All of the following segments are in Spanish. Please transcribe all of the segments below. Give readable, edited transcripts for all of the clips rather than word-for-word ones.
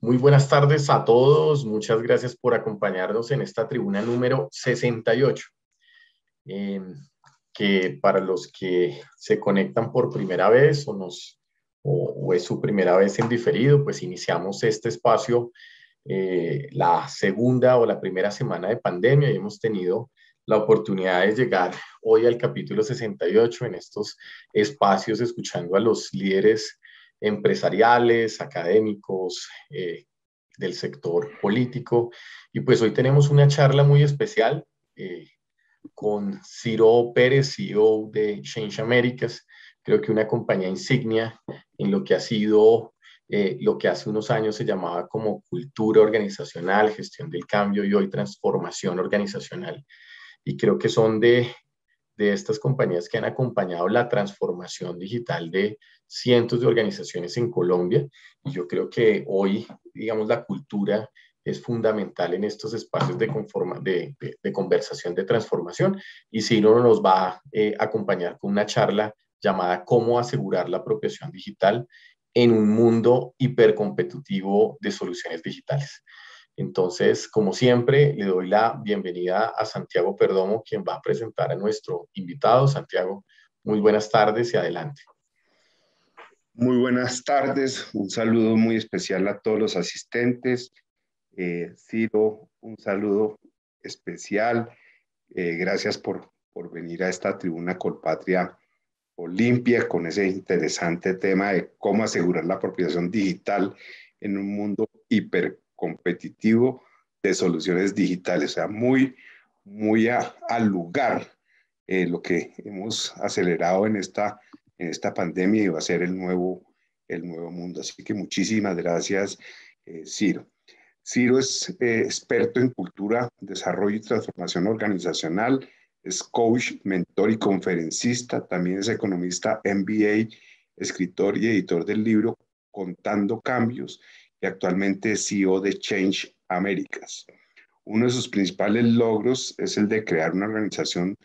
Muy buenas tardes a todos. Muchas gracias por acompañarnos en esta tribuna número 68, eh, que para los que se conectan por primera vez o es su primera vez en diferido, pues iniciamos este espacio la segunda o la primera semana de pandemia y hemos tenido la oportunidad de llegar hoy al capítulo 68 en estos espacios, escuchando a los líderes empresariales, académicos, del sector político. Y pues hoy tenemos una charla muy especial con Ciro Pérez, CEO de Change Americas, creo que una compañía insignia en lo que ha sido lo que hace unos años se llamaba como cultura organizacional, gestión del cambio y hoy transformación organizacional. Y creo que son de estas compañías que han acompañado la transformación digital de cientos de organizaciones en Colombia. Y yo creo que hoy, digamos, la cultura es fundamental en estos espacios de conversación, de transformación. Y Ciro nos va a acompañar con una charla llamada ¿Cómo asegurar la apropiación digital en un mundo hipercompetitivo de soluciones digitales? Entonces, como siempre, le doy la bienvenida a Santiago Perdomo, quien va a presentar a nuestro invitado. Santiago, muy buenas tardes y adelante. Muy buenas tardes, un saludo muy especial a todos los asistentes. Ciro, un saludo especial. Gracias por venir a esta tribuna Colpatria Olimpia con ese interesante tema de cómo asegurar la apropiación digital en un mundo hipercompetitivo de soluciones digitales. O sea, muy al lugar lo que hemos acelerado en esta pandemia y va a ser el nuevo mundo. Así que muchísimas gracias, Ciro. Ciro es experto en cultura, desarrollo y transformación organizacional, es coach, mentor y conferencista, también es economista MBA, escritor y editor del libro Contando Cambios y actualmente es CEO de Change Americas. Uno de sus principales logros es el de crear una organización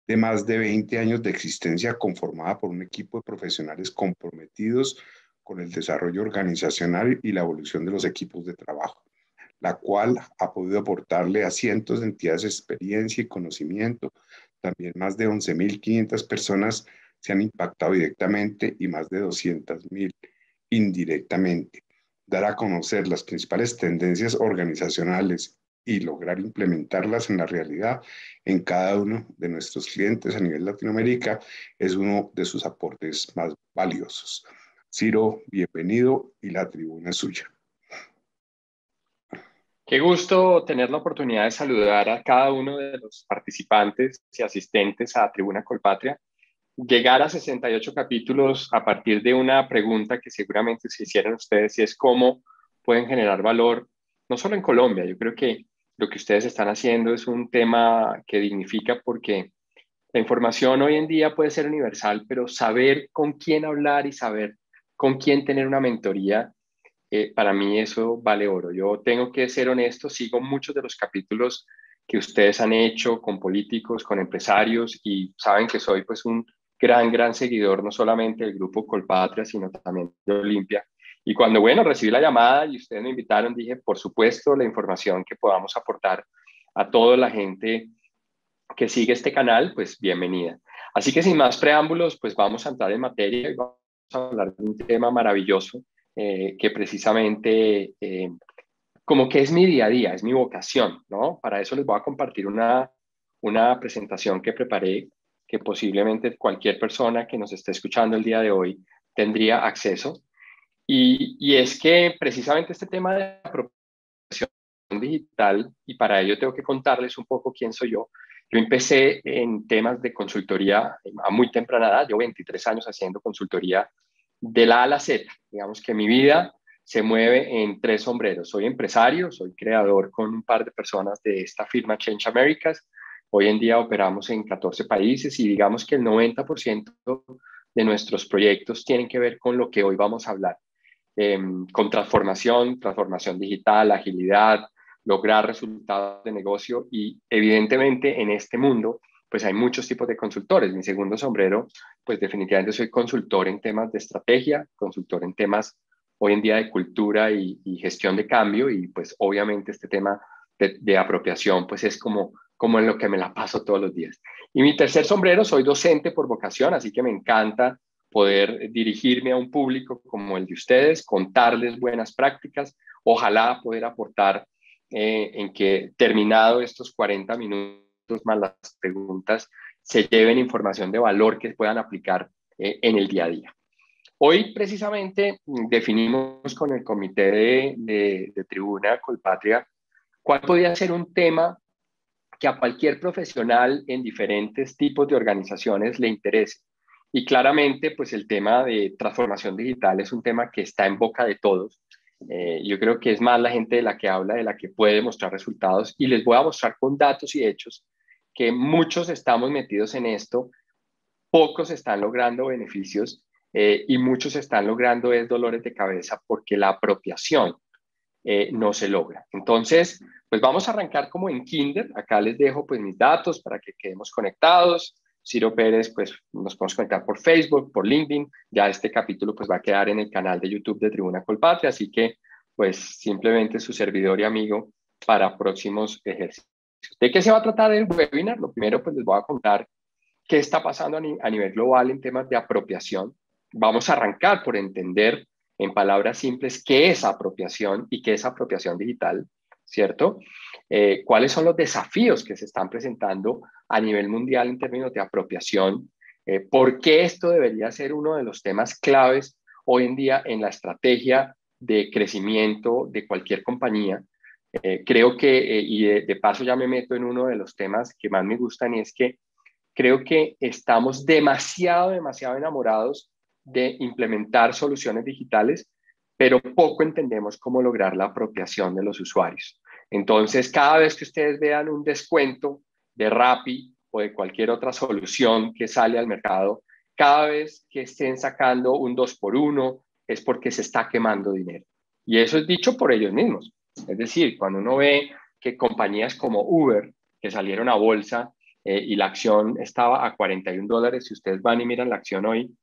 de más de 20 años de existencia conformada por un equipo de profesionales comprometidos con el desarrollo organizacional y la evolución de los equipos de trabajo, la cual ha podido aportarle a cientos de entidades experiencia y conocimiento. También más de 11.500 personas se han impactado directamente y más de 200.000 indirectamente. Dar a conocer las principales tendencias organizacionales y lograr implementarlas en la realidad en cada uno de nuestros clientes a nivel Latinoamérica es uno de sus aportes más valiosos. Ciro, bienvenido y la tribuna es suya. Qué gusto tener la oportunidad de saludar a cada uno de los participantes y asistentes a Tribuna Colpatria. Llegar a 68 capítulos a partir de una pregunta que seguramente se hicieron ustedes y es cómo pueden generar valor, no solo en Colombia. Yo creo que lo que ustedes están haciendo es un tema que dignifica porque la información hoy en día puede ser universal, pero saber con quién hablar y saber con quién tener una mentoría, para mí eso vale oro. Yo tengo que ser honesto, sigo muchos de los capítulos que ustedes han hecho con políticos, con empresarios y saben que soy pues un gran seguidor no solamente del grupo Colpatria, sino también de Olimpia. Y cuando, bueno, recibí la llamada y ustedes me invitaron, dije, por supuesto, la información que podamos aportar a toda la gente que sigue este canal, pues bienvenida. Así que sin más preámbulos, pues vamos a entrar en materia y vamos a hablar de un tema maravilloso que precisamente como que es mi día a día, es mi vocación, ¿no? Para eso les voy a compartir una presentación que preparé, que posiblemente cualquier persona que nos esté escuchando el día de hoy tendría acceso. Y es que precisamente este tema de apropiación digital, y para ello tengo que contarles un poco quién soy yo. Yo empecé en temas de consultoría a muy temprana edad, llevo 23 años haciendo consultoría de la A a la Z. Digamos que mi vida se mueve en tres sombreros. Soy empresario, soy creador con un par de personas de esta firma Change Americas. Hoy en día operamos en 14 países y digamos que el 90% de nuestros proyectos tienen que ver con lo que hoy vamos a hablar. Con transformación digital, agilidad, lograr resultados de negocio y evidentemente en este mundo pues hay muchos tipos de consultores. Mi segundo sombrero, pues definitivamente soy consultor en temas de estrategia, consultor en temas hoy en día de cultura y gestión de cambio, y pues obviamente este tema de apropiación pues es como en lo que me la paso todos los días. Y mi tercer sombrero, soy docente por vocación, así que me encanta poder dirigirme a un público como el de ustedes, contarles buenas prácticas, ojalá poder aportar en que terminado estos 40 minutos más las preguntas, se lleven información de valor que puedan aplicar en el día a día. Hoy precisamente definimos con el comité de Tribuna Colpatria cuál podría ser un tema que a cualquier profesional en diferentes tipos de organizaciones le interese. Y claramente, pues el tema de transformación digital es un tema que está en boca de todos. Yo creo que es más la gente de la que habla, de la que puede mostrar resultados, y les voy a mostrar con datos y hechos que muchos estamos metidos en esto, pocos están logrando beneficios y muchos están logrando dolores de cabeza porque la apropiación no se logra. Entonces, pues vamos a arrancar como en Kinder. Acá les dejo pues mis datos para que quedemos conectados. Ciro Pérez, pues nos podemos conectar por Facebook, por LinkedIn. Ya este capítulo pues va a quedar en el canal de YouTube de Tribuna Colpatria, así que pues simplemente su servidor y amigo para próximos ejercicios. ¿De qué se va a tratar el webinar? Lo primero pues les voy a contar qué está pasando a nivel global en temas de apropiación. Vamos a arrancar por entender en palabras simples qué es apropiación y qué es apropiación digital, ¿cierto? ¿Cuáles son los desafíos que se están presentando a nivel mundial en términos de apropiación? ¿Por qué esto debería ser uno de los temas claves hoy en día en la estrategia de crecimiento de cualquier compañía? Creo que, y de paso ya me meto en uno de los temas que más me gustan, y es que creo que estamos demasiado enamorados de implementar soluciones digitales, pero poco entendemos cómo lograr la apropiación de los usuarios. Entonces, cada vez que ustedes vean un descuento de Rappi o de cualquier otra solución que sale al mercado, cada vez que estén sacando un 2x1, es porque se está quemando dinero. Y eso es dicho por ellos mismos. Es decir, cuando uno ve que compañías como Uber, que salieron a bolsa, y la acción estaba a $41. Si ustedes van y miran la acción hoy,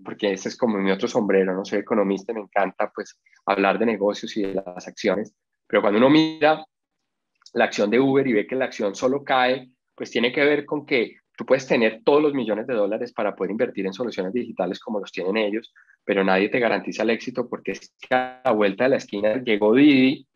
porque ese es como mi otro sombrero, no soy economista, me encanta pues hablar de negocios y de las acciones, pero cuando uno mira la acción de Uber y ve que la acción solo cae, pues tiene que ver con que tú puedes tener todos los millones de dólares para poder invertir en soluciones digitales como los tienen ellos, pero nadie te garantiza el éxito, porque es que a la vuelta de la esquina llegó Didi,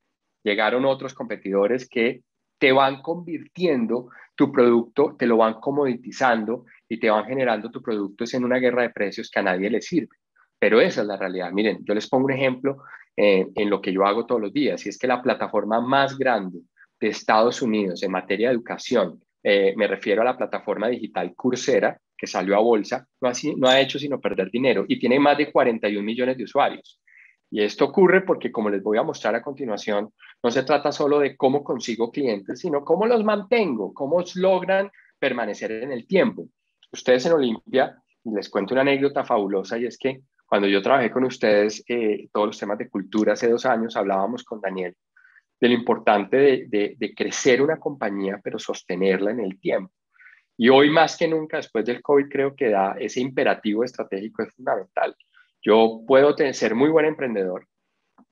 llegaron otros competidores que te van convirtiendo tu producto, te lo van comoditizando y te van generando tu producto en una guerra de precios que a nadie le sirve. Pero esa es la realidad. Miren, yo les pongo un ejemplo en lo que yo hago todos los días, y es que la plataforma más grande de Estados Unidos en materia de educación, me refiero a la plataforma digital Coursera, que salió a bolsa, no ha hecho sino perder dinero y tiene más de 41 millones de usuarios. Y esto ocurre porque, como les voy a mostrar a continuación, no se trata solo de cómo consigo clientes, sino cómo los mantengo, cómo logran permanecer en el tiempo. Ustedes en Olimpia, les cuento una anécdota fabulosa, y es que cuando yo trabajé con ustedes todos los temas de cultura hace 2 años, hablábamos con Daniel de lo importante de crecer una compañía, pero sostenerla en el tiempo. Y hoy más que nunca, después del COVID, creo que ese imperativo estratégico es fundamental. Yo puedo ser muy buen emprendedor,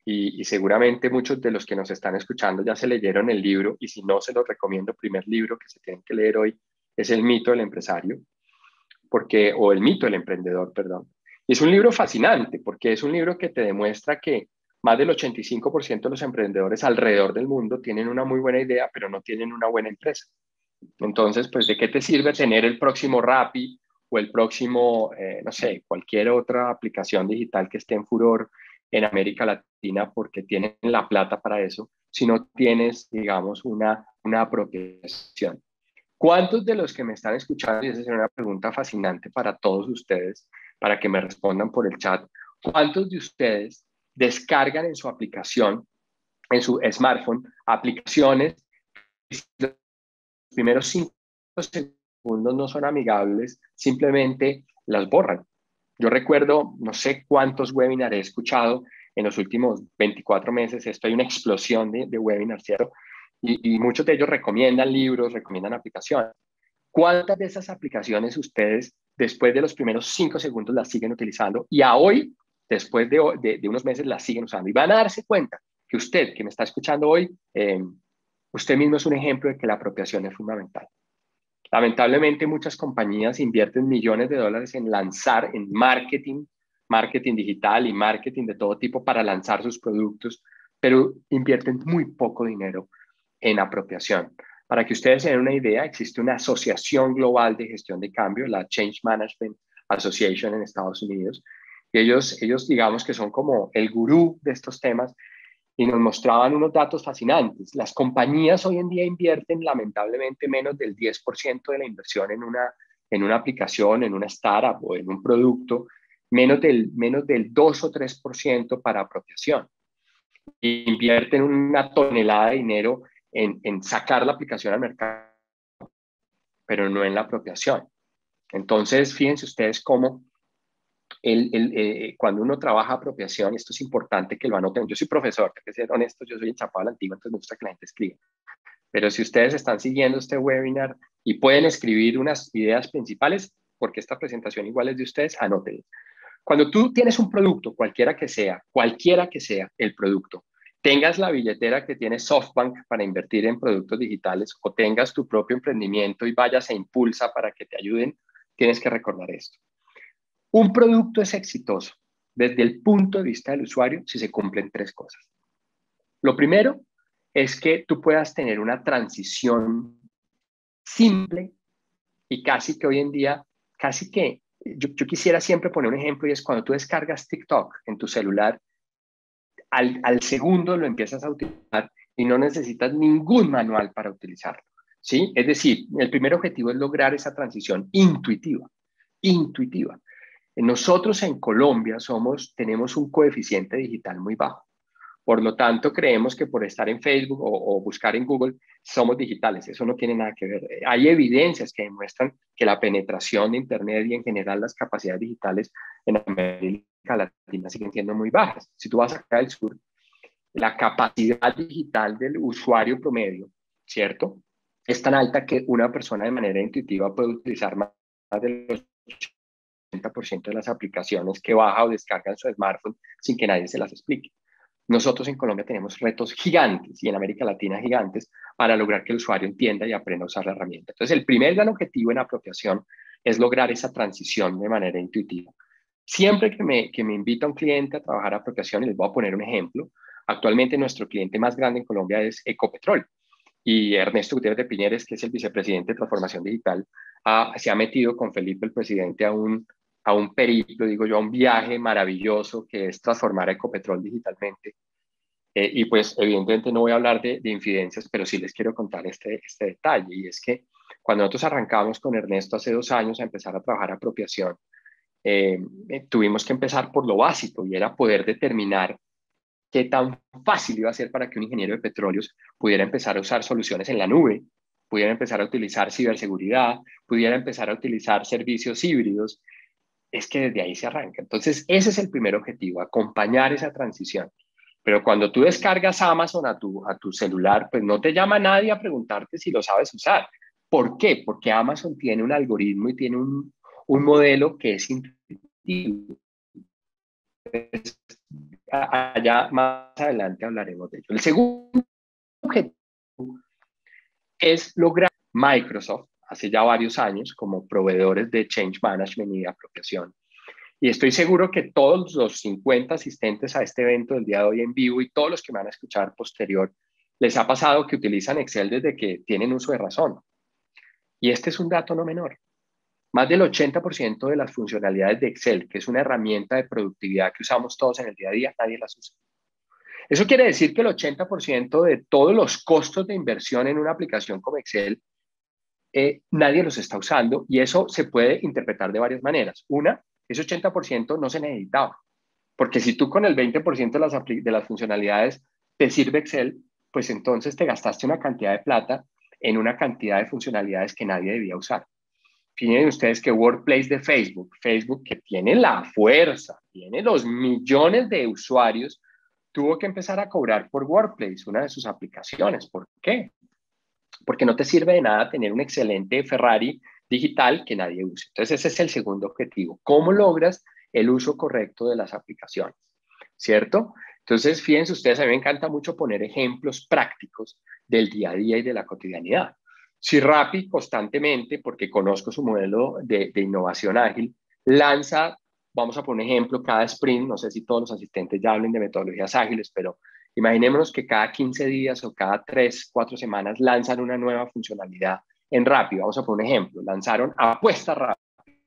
y seguramente muchos de los que nos están escuchando ya se leyeron el libro, y si no, se los recomiendo. El primer libro que se tienen que leer hoy es El mito del empresario, o El mito del emprendedor, perdón. Y es un libro fascinante porque es un libro que te demuestra que más del 85% de los emprendedores alrededor del mundo tienen una muy buena idea, pero no tienen una buena empresa. Entonces, pues, ¿de qué te sirve tener el próximo Rappi o el próximo, no sé, cualquier otra aplicación digital que esté en furor en América Latina, porque tienen la plata para eso, si no tienes, digamos, una apropiación? ¿Cuántos de los que me están escuchando, y esa es una pregunta fascinante para todos ustedes, para que me respondan por el chat, cuántos de ustedes descargan en su aplicación, en su smartphone, aplicaciones, los primeros 5 segundos no son amigables, simplemente las borran? Yo recuerdo, no sé cuántos webinars he escuchado en los últimos 24 meses. Esto hay una explosión de webinars, ¿cierto? Y muchos de ellos recomiendan libros, recomiendan aplicaciones. ¿Cuántas de esas aplicaciones ustedes, después de los primeros 5 segundos, las siguen utilizando? Y a hoy después de unos meses las siguen usando. Y van a darse cuenta que usted, que me está escuchando hoy, usted mismo es un ejemplo de que la apropiación es fundamental. Lamentablemente, muchas compañías invierten millones de dólares en lanzar, en marketing digital y marketing de todo tipo para lanzar sus productos, pero invierten muy poco dinero en apropiación. Para que ustedes se den una idea, existe una asociación global de gestión de cambio, la Change Management Association en Estados Unidos, y ellos digamos que son como el gurú de estos temas, y nos mostraban unos datos fascinantes. Las compañías hoy en día invierten lamentablemente menos del 10% de la inversión en una aplicación, en una startup o en un producto, menos del 2 o 3% para apropiación. Invierten una tonelada de dinero en sacar la aplicación al mercado, pero no en la apropiación. Entonces, fíjense ustedes cómo cuando uno trabaja apropiación, esto es importante que lo anoten. Yo soy profesor, tengo que ser honesto, yo soy enchapado a la antigua, entonces me gusta que la gente escriba. Pero si ustedes están siguiendo este webinar y pueden escribir unas ideas principales, porque esta presentación igual es de ustedes, anoten. Cuando tú tienes un producto, cualquiera que sea el producto, tengas la billetera que tiene SoftBank para invertir en productos digitales o tengas tu propio emprendimiento y vayas a Impulsa para que te ayuden, tienes que recordar esto. Un producto es exitoso desde el punto de vista del usuario si se cumplen 3 cosas. Lo primero es que tú puedas tener una transición simple y casi que hoy en día, casi que yo quisiera siempre poner un ejemplo y es cuando tú descargas TikTok en tu celular, al segundo lo empiezas a utilizar y no necesitas ningún manual para utilizarlo, ¿sí? Es decir, el primer objetivo es lograr esa transición intuitiva. Nosotros en Colombia tenemos un coeficiente digital muy bajo. Por lo tanto, creemos que por estar en Facebook o buscar en Google somos digitales. Eso no tiene nada que ver. Hay evidencias que demuestran que la penetración de Internet y en general las capacidades digitales en América Latina siguen siendo muy bajas. Si tú vas acá del sur, la capacidad digital del usuario promedio, ¿cierto? Es tan alta que una persona de manera intuitiva puede utilizar más de los 80% de las aplicaciones que baja o descarga en su smartphone sin que nadie se las explique. Nosotros en Colombia tenemos retos gigantes y en América Latina gigantes para lograr que el usuario entienda y aprenda a usar la herramienta. Entonces, el primer gran objetivo en apropiación es lograr esa transición de manera intuitiva. Siempre que me invita un cliente a trabajar apropiación, y les voy a poner un ejemplo, actualmente nuestro cliente más grande en Colombia es Ecopetrol. Y Ernesto Gutiérrez de Piñeres, que es el vicepresidente de Transformación Digital, se ha metido con Felipe, el presidente, a un periplo, digo yo, a un viaje maravilloso que es transformar a Ecopetrol digitalmente. Y pues evidentemente no voy a hablar de infidencias, pero sí les quiero contar este detalle. Y es que cuando nosotros arrancamos con Ernesto hace 2 años a empezar a trabajar apropiación, tuvimos que empezar por lo básico y era poder determinar qué tan fácil iba a ser para que un ingeniero de petróleos pudiera empezar a usar soluciones en la nube, pudiera empezar a utilizar ciberseguridad, pudiera empezar a utilizar servicios híbridos. Es que desde ahí se arranca. Entonces, ese es el primer objetivo, acompañar esa transición. Pero cuando tú descargas Amazon a tu celular, pues no te llama nadie a preguntarte si lo sabes usar. ¿Por qué? Porque Amazon tiene un algoritmo y tiene un modelo que es intuitivo. Allá más adelante hablaremos de ello. El segundo objetivo es lograr Microsoft, hace ya varios años, como proveedores de Change Management y de apropiación. Y estoy seguro que todos los 50 asistentes a este evento del día de hoy en vivo y todos los que me van a escuchar posterior, les ha pasado que utilizan Excel desde que tienen uso de razón. Y este es un dato no menor. Más del 80% de las funcionalidades de Excel, que es una herramienta de productividad que usamos todos en el día a día, nadie las usa. Eso quiere decir que el 80% de todos los costos de inversión en una aplicación como Excel, nadie los está usando y eso se puede interpretar de varias maneras. Una, ese 80% no se necesitaba, porque si tú con el 20% de las funcionalidades te sirve Excel, pues entonces te gastaste una cantidad de plata en una cantidad de funcionalidades que nadie debía usar. Fíjense ustedes que Workplace de Facebook que tiene la fuerza, tiene los millones de usuarios, tuvo que empezar a cobrar por Workplace, una de sus aplicaciones. ¿Por qué? Porque no te sirve de nada tener un excelente Ferrari digital que nadie use. Entonces ese es el segundo objetivo. ¿Cómo logras el uso correcto de las aplicaciones, ¿cierto? Entonces, fíjense ustedes, a mí me encanta mucho poner ejemplos prácticos del día a día y de la cotidianidad. Si Rappi constantemente, porque conozco su modelo de innovación ágil, lanza, vamos a poner ejemplo, cada sprint, no sé si todos los asistentes ya hablen de metodologías ágiles, pero imaginémonos que cada 15 días o cada 3, 4 semanas lanzan una nueva funcionalidad en Rappi. Vamos a poner un ejemplo, lanzaron Apuesta Rappi,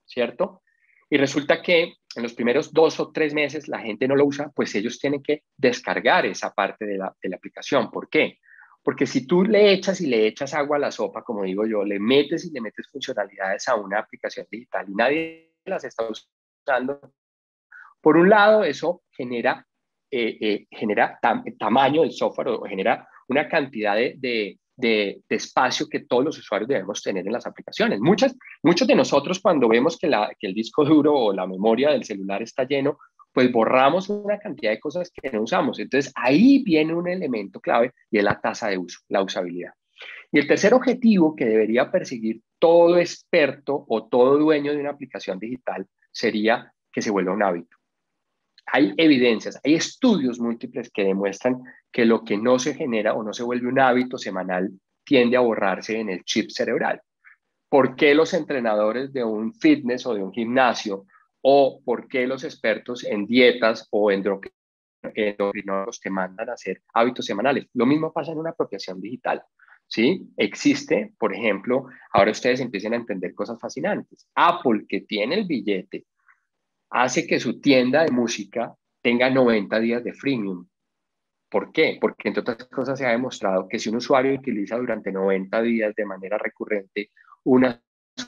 ¿cierto? Y resulta que en los primeros 2 o 3 meses la gente no lo usa, pues ellos tienen que descargar esa parte de la aplicación. ¿Por qué? Porque si tú le echas y le echas agua a la sopa, como digo yo, le metes y le metes funcionalidades a una aplicación digital y nadie las está usando, por un lado eso genera tamaño del software o genera una cantidad de espacio que todos los usuarios debemos tener en las aplicaciones. Muchos de nosotros cuando vemos que el disco duro o la memoria del celular está lleno, pues borramos una cantidad de cosas que no usamos. Entonces ahí viene un elemento clave y es la tasa de uso, la usabilidad. Y el tercer objetivo que debería perseguir todo experto o todo dueño de una aplicación digital sería que se vuelva un hábito. Hay evidencias, hay estudios múltiples que demuestran que lo que no se genera o no se vuelve un hábito semanal tiende a borrarse en el chip cerebral. ¿Por qué los entrenadores de un fitness o de un gimnasio o por qué los expertos en dietas o endocrinólogos te mandan a hacer hábitos semanales? Lo mismo pasa en una apropiación digital. ¿Sí? Existe, por ejemplo, ahora ustedes empiecen a entender cosas fascinantes. Apple, que tiene el billete, hace que su tienda de música tenga 90 días de freemium. ¿Por qué? Porque entre otras cosas se ha demostrado que si un usuario utiliza durante 90 días de manera recurrente una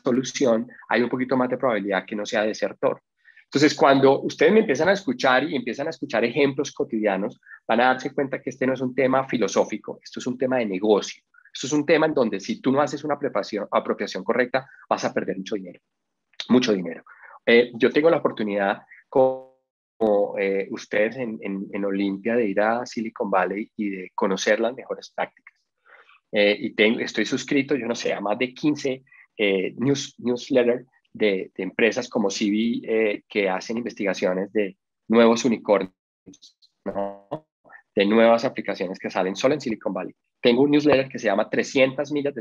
solución, hay un poquito más de probabilidad que no sea desertor. Entonces, cuando ustedes me empiezan a escuchar y empiezan a escuchar ejemplos cotidianos, van a darse cuenta que este no es un tema filosófico, esto es un tema de negocio. Esto es un tema en donde si tú no haces una apropiación correcta, vas a perder mucho dinero, mucho dinero. Yo tengo la oportunidad, como ustedes en Olimpia, de ir a Silicon Valley y de conocer las mejores prácticas. Estoy suscrito, yo no sé, a más de 15 newsletters de empresas como CB que hacen investigaciones de nuevos unicornios, ¿no? De nuevas aplicaciones que salen solo en Silicon Valley. Tengo un newsletter que se llama 300 millas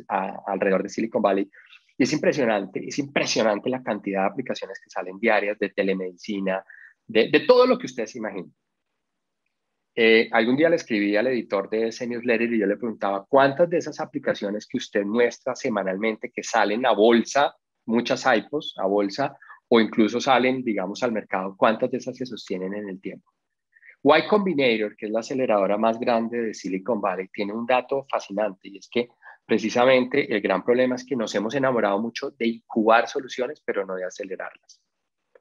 alrededor de Silicon Valley. Y es impresionante la cantidad de aplicaciones que salen diarias de telemedicina, de todo lo que ustedes imaginen. Algún día le escribí al editor de ese newsletter y yo le preguntaba cuántas de esas aplicaciones que usted muestra semanalmente que salen a bolsa, muchas iPods a bolsa, o incluso salen, digamos, al mercado, cuántas de esas se sostienen en el tiempo. Y Combinator, que es la aceleradora más grande de Silicon Valley, tiene un dato fascinante y es que precisamente el gran problema es que nos hemos enamorado mucho de incubar soluciones, pero no de acelerarlas.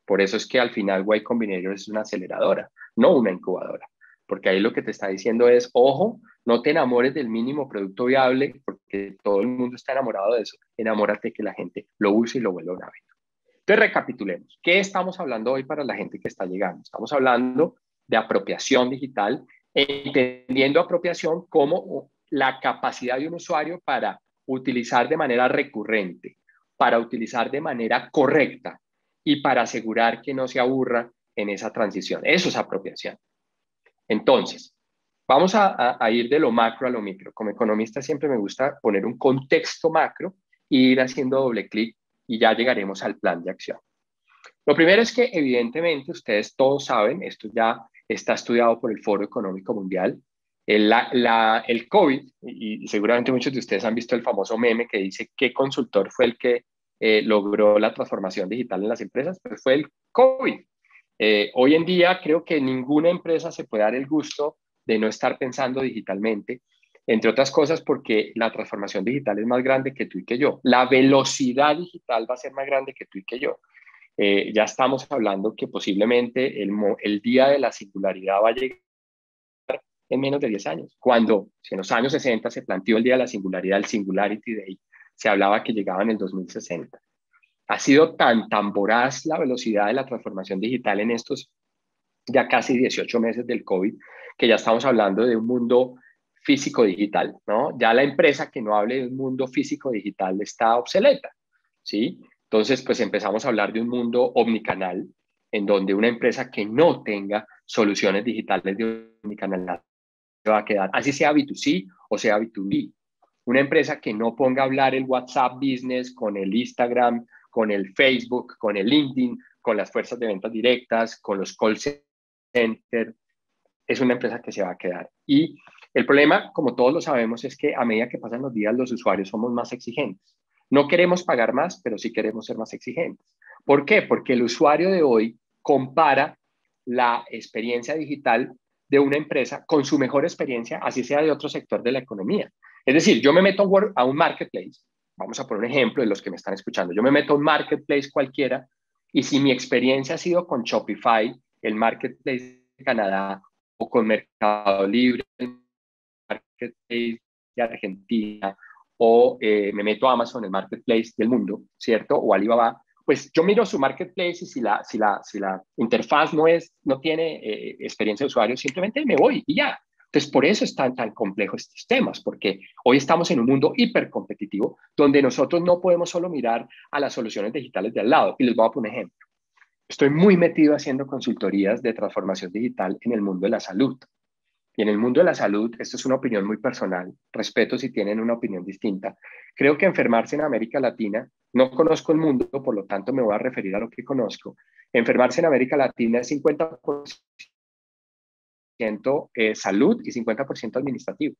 Por eso es que al final Y Combinator es una aceleradora, no una incubadora, porque ahí lo que te está diciendo es, ojo, no te enamores del mínimo producto viable, porque todo el mundo está enamorado de eso. Enamórate que la gente lo use y lo vuelva un hábito. Entonces, recapitulemos. ¿Qué estamos hablando hoy para la gente que está llegando? Estamos hablando de apropiación digital, entendiendo apropiación como la capacidad de un usuario para utilizar de manera recurrente, para utilizar de manera correcta y para asegurar que no se aburra en esa transición. Eso es apropiación. Entonces, vamos a ir de lo macro a lo micro. Como economista siempre me gusta poner un contexto macro e ir haciendo doble clic y ya llegaremos al plan de acción. Lo primero es que evidentemente ustedes todos saben, esto ya está estudiado por el Foro Económico Mundial, el COVID, y seguramente muchos de ustedes han visto el famoso meme que dice ¿qué consultor fue el que logró la transformación digital en las empresas? Pues fue el COVID. Hoy en día creo que ninguna empresa se puede dar el gusto de no estar pensando digitalmente, entre otras cosas porque la transformación digital es más grande que tú y que yo. La velocidad digital va a ser más grande que tú y que yo. Ya estamos hablando que posiblemente el día de la singularidad va a llegar en menos de 10 años. Cuando en los años 60 se planteó el día de la singularidad, el Singularity Day, se hablaba que llegaba en el 2060. Ha sido tan voraz la velocidad de la transformación digital en estos ya casi 18 meses del COVID, que ya estamos hablando de un mundo físico-digital, ¿no? Ya la empresa que no hable de un mundo físico-digital está obsoleta, ¿sí? Entonces, pues empezamos a hablar de un mundo omnicanal, en donde una empresa que no tenga soluciones digitales de omnicanal se va a quedar, así sea B2C o sea B2B. Una empresa que no ponga a hablar el WhatsApp Business con el Instagram, con el Facebook, con el LinkedIn, con las fuerzas de ventas directas, con los call centers, es una empresa que se va a quedar. Y el problema, como todos lo sabemos, es que a medida que pasan los días, los usuarios somos más exigentes. No queremos pagar más, pero sí queremos ser más exigentes. ¿Por qué? Porque el usuario de hoy compara la experiencia digital de una empresa con su mejor experiencia, así sea de otro sector de la economía. Es decir, yo me meto a un marketplace, vamos a poner un ejemplo de los que me están escuchando, yo me meto a un marketplace cualquiera y si mi experiencia ha sido con Shopify, el marketplace de Canadá, o con Mercado Libre, el marketplace de Argentina, o me meto a Amazon, el marketplace del mundo, ¿cierto? O Alibaba, pues yo miro su marketplace y si la interfaz no tiene experiencia de usuario, simplemente me voy y ya. Entonces, por eso están tan complejos estos temas, porque hoy estamos en un mundo hipercompetitivo donde nosotros no podemos solo mirar a las soluciones digitales de al lado. Y les voy a poner un ejemplo. Estoy muy metido haciendo consultorías de transformación digital en el mundo de la salud. Y en el mundo de la salud, esto es una opinión muy personal, respeto si tienen una opinión distinta. Creo que enfermarse en América Latina, no conozco el mundo, por lo tanto me voy a referir a lo que conozco. Enfermarse en América Latina es 50% salud y 50% administrativo.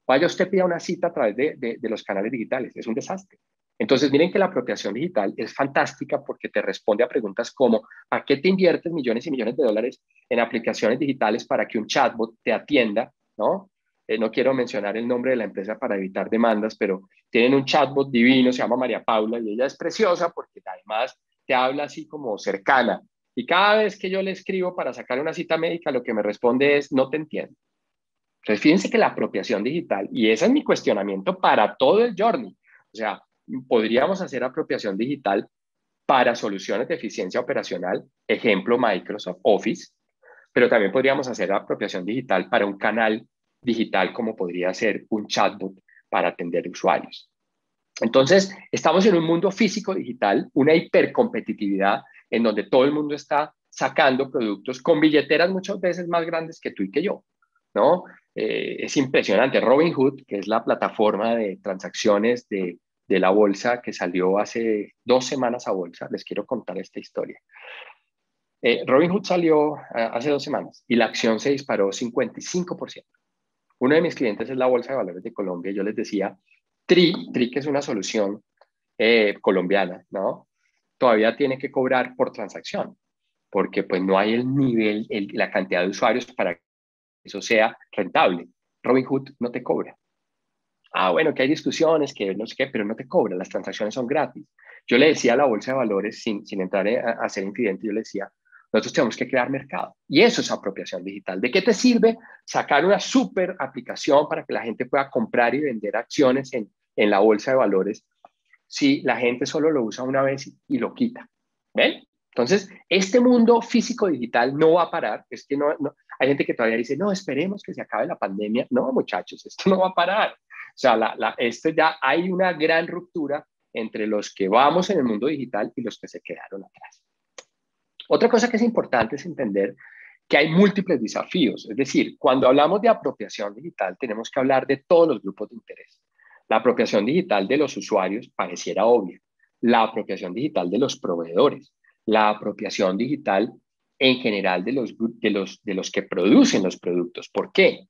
Vaya usted pida una cita a través de los canales digitales, es un desastre. Entonces, miren que la apropiación digital es fantástica porque te responde a preguntas como, ¿a qué te inviertes millones y millones de dólares en aplicaciones digitales para que un chatbot te atienda? ¿No? No quiero mencionar el nombre de la empresa para evitar demandas, pero tienen un chatbot divino, se llama María Paula, y ella es preciosa porque además te habla así como cercana. Y cada vez que yo le escribo para sacar una cita médica, lo que me responde es, no te entiendo. Entonces, fíjense que la apropiación digital, y ese es mi cuestionamiento para todo el journey, o sea, podríamos hacer apropiación digital para soluciones de eficiencia operacional, ejemplo Microsoft Office, pero también podríamos hacer apropiación digital para un canal digital como podría ser un chatbot para atender usuarios. Entonces, estamos en un mundo físico digital, una hipercompetitividad en donde todo el mundo está sacando productos con billeteras muchas veces más grandes que tú y que yo, ¿no? Es impresionante. Robinhood, que es la plataforma de transacciones de la bolsa que salió hace 2 semanas a bolsa, les quiero contar esta historia. Robinhood salió hace 2 semanas y la acción se disparó 55%. Uno de mis clientes es la Bolsa de Valores de Colombia. Yo les decía, TRI, que es una solución colombiana, ¿no? Todavía tiene que cobrar por transacción, porque pues no hay el nivel, la cantidad de usuarios para que eso sea rentable. Robinhood no te cobra. Ah, bueno, que hay discusiones, que no sé qué, pero no te cobra, las transacciones son gratis. Yo le decía a la Bolsa de Valores, sin entrar a ser infidente, yo le decía, nosotros tenemos que crear mercado. Y eso es apropiación digital. ¿De qué te sirve sacar una súper aplicación para que la gente pueda comprar y vender acciones en la Bolsa de Valores si la gente solo lo usa una vez y lo quita? ¿Ven? Entonces, este mundo físico-digital no va a parar. Es que hay gente que todavía dice, no, esperemos que se acabe la pandemia. No, muchachos, esto no va a parar. O sea, ya hay una gran ruptura entre los que vamos en el mundo digital y los que se quedaron atrás. Otra cosa que es importante es entender que hay múltiples desafíos. Es decir, cuando hablamos de apropiación digital, tenemos que hablar de todos los grupos de interés. La apropiación digital de los usuarios pareciera obvia. La apropiación digital de los proveedores. La apropiación digital en general de los que producen los productos. ¿Por qué?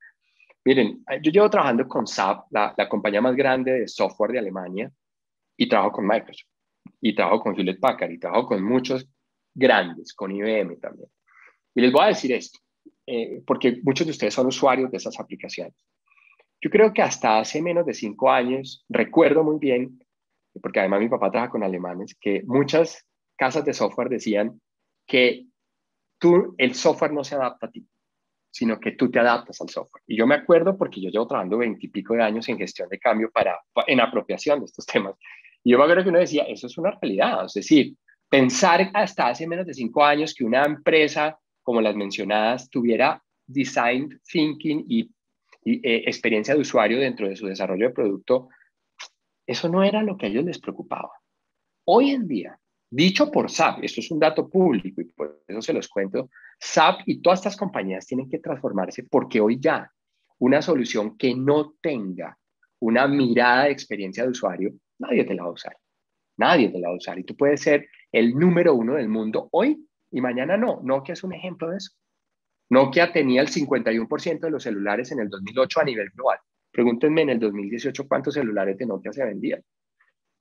Miren, yo llevo trabajando con SAP, la compañía más grande de software de Alemania, y trabajo con Microsoft, y trabajo con Hewlett Packard, y trabajo con muchos grandes, con IBM también. Y les voy a decir esto, porque muchos de ustedes son usuarios de esas aplicaciones. Yo creo que hasta hace menos de 5 años, recuerdo muy bien, porque además mi papá trabaja con alemanes, que muchas casas de software decían que el software no se adapta a ti, sino que tú te adaptas al software. Y yo me acuerdo porque yo llevo trabajando 20 y pico de años en gestión de cambio en apropiación de estos temas. Y yo me acuerdo que uno decía, eso es una realidad. Es decir, pensar hasta hace menos de 5 años que una empresa como las mencionadas tuviera design thinking y experiencia de usuario dentro de su desarrollo de producto, eso no era lo que a ellos les preocupaba. Hoy en día, Dicho por SAP, esto es un dato público y por eso se los cuento, SAP y todas estas compañías tienen que transformarse porque hoy ya una solución que no tenga una mirada de experiencia de usuario, nadie te la va a usar. Nadie te la va a usar. Y tú puedes ser el número uno del mundo hoy y mañana no. Nokia es un ejemplo de eso. Nokia tenía el 51% de los celulares en el 2008 a nivel global. Pregúntenme en el 2018 cuántos celulares de Nokia se vendían.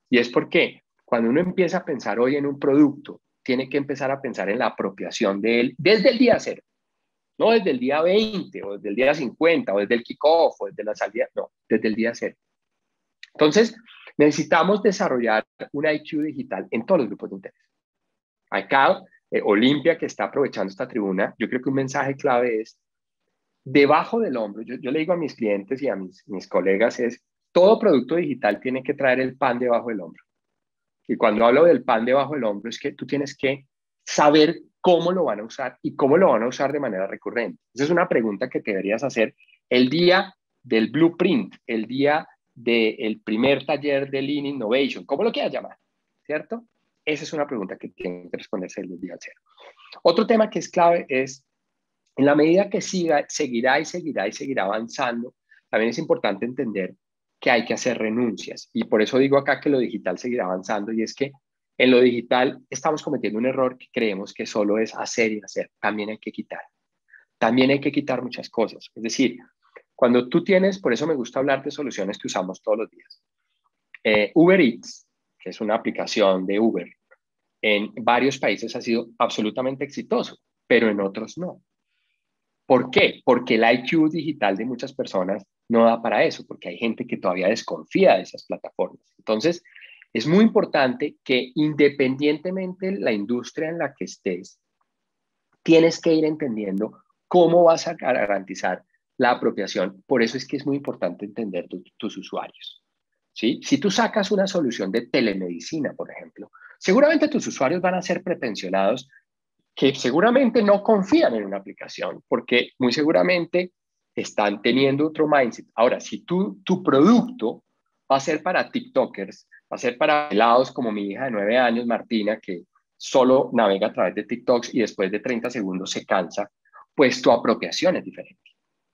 Y es porque cuando uno empieza a pensar hoy en un producto, tiene que empezar a pensar en la apropiación de él desde el día cero. No desde el día 20 o desde el día 50 o desde el kickoff o desde la salida, no, desde el día cero. Entonces, necesitamos desarrollar un IQ digital en todos los grupos de interés. Acá, Olimpia, que está aprovechando esta tribuna, yo creo que un mensaje clave es, debajo del hombro, yo le digo a mis clientes y a mis colegas, es, todo producto digital tiene que traer el pan debajo del hombro. Y cuando hablo del pan debajo del hombro, es que tú tienes que saber cómo lo van a usar y cómo lo van a usar de manera recurrente. Esa es una pregunta que te deberías hacer el día del blueprint, el día del primer taller de Lean Innovation, ¿cómo lo quieras llamar? ¿Cierto? Esa es una pregunta que tiene que responderse el día cero. Otro tema que es clave es, en la medida que seguirá avanzando, también es importante entender que hay que hacer renuncias. Y por eso digo acá que lo digital seguirá avanzando, y es que en lo digital estamos cometiendo un error que creemos que solo es hacer y hacer. También hay que quitar. También hay que quitar muchas cosas. Es decir, cuando tú tienes, por eso me gusta hablar de soluciones que usamos todos los días. Uber Eats, que es una aplicación de Uber, en varios países ha sido absolutamente exitoso, pero en otros no. ¿Por qué? Porque el IQ digital de muchas personas no da para eso, porque hay gente que todavía desconfía de esas plataformas. Entonces, es muy importante que independientemente de la industria en la que estés, tienes que ir entendiendo cómo vas a garantizar la apropiación. Por eso es que es muy importante entender tus usuarios. ¿Sí? Si tú sacas una solución de telemedicina, por ejemplo, seguramente tus usuarios van a ser prepensionados que seguramente no confían en una aplicación porque muy seguramente están teniendo otro mindset. Ahora, si tu producto va a ser para TikTokers, va a ser para pelados como mi hija de 9 años, Martina, que solo navega a través de TikToks y después de 30 segundos se cansa, pues tu apropiación es diferente.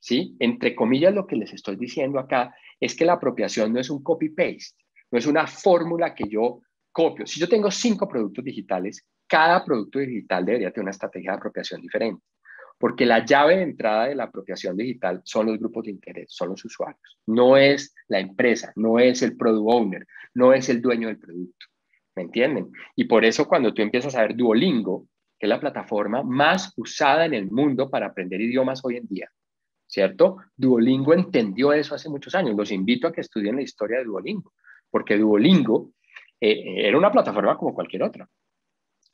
¿Sí? Entre comillas, lo que les estoy diciendo acá es que la apropiación no es un copy-paste, no es una fórmula que yo copio. Si yo tengo 5 productos digitales, cada producto digital debería tener una estrategia de apropiación diferente, porque la llave de entrada de la apropiación digital son los grupos de interés, son los usuarios, no es la empresa, no es el product owner, no es el dueño del producto, ¿me entienden? Y por eso cuando tú empiezas a ver Duolingo, que es la plataforma más usada en el mundo para aprender idiomas hoy en día, ¿cierto? Duolingo entendió eso hace muchos años. Los invito a que estudien la historia de Duolingo, porque Duolingo era una plataforma como cualquier otra,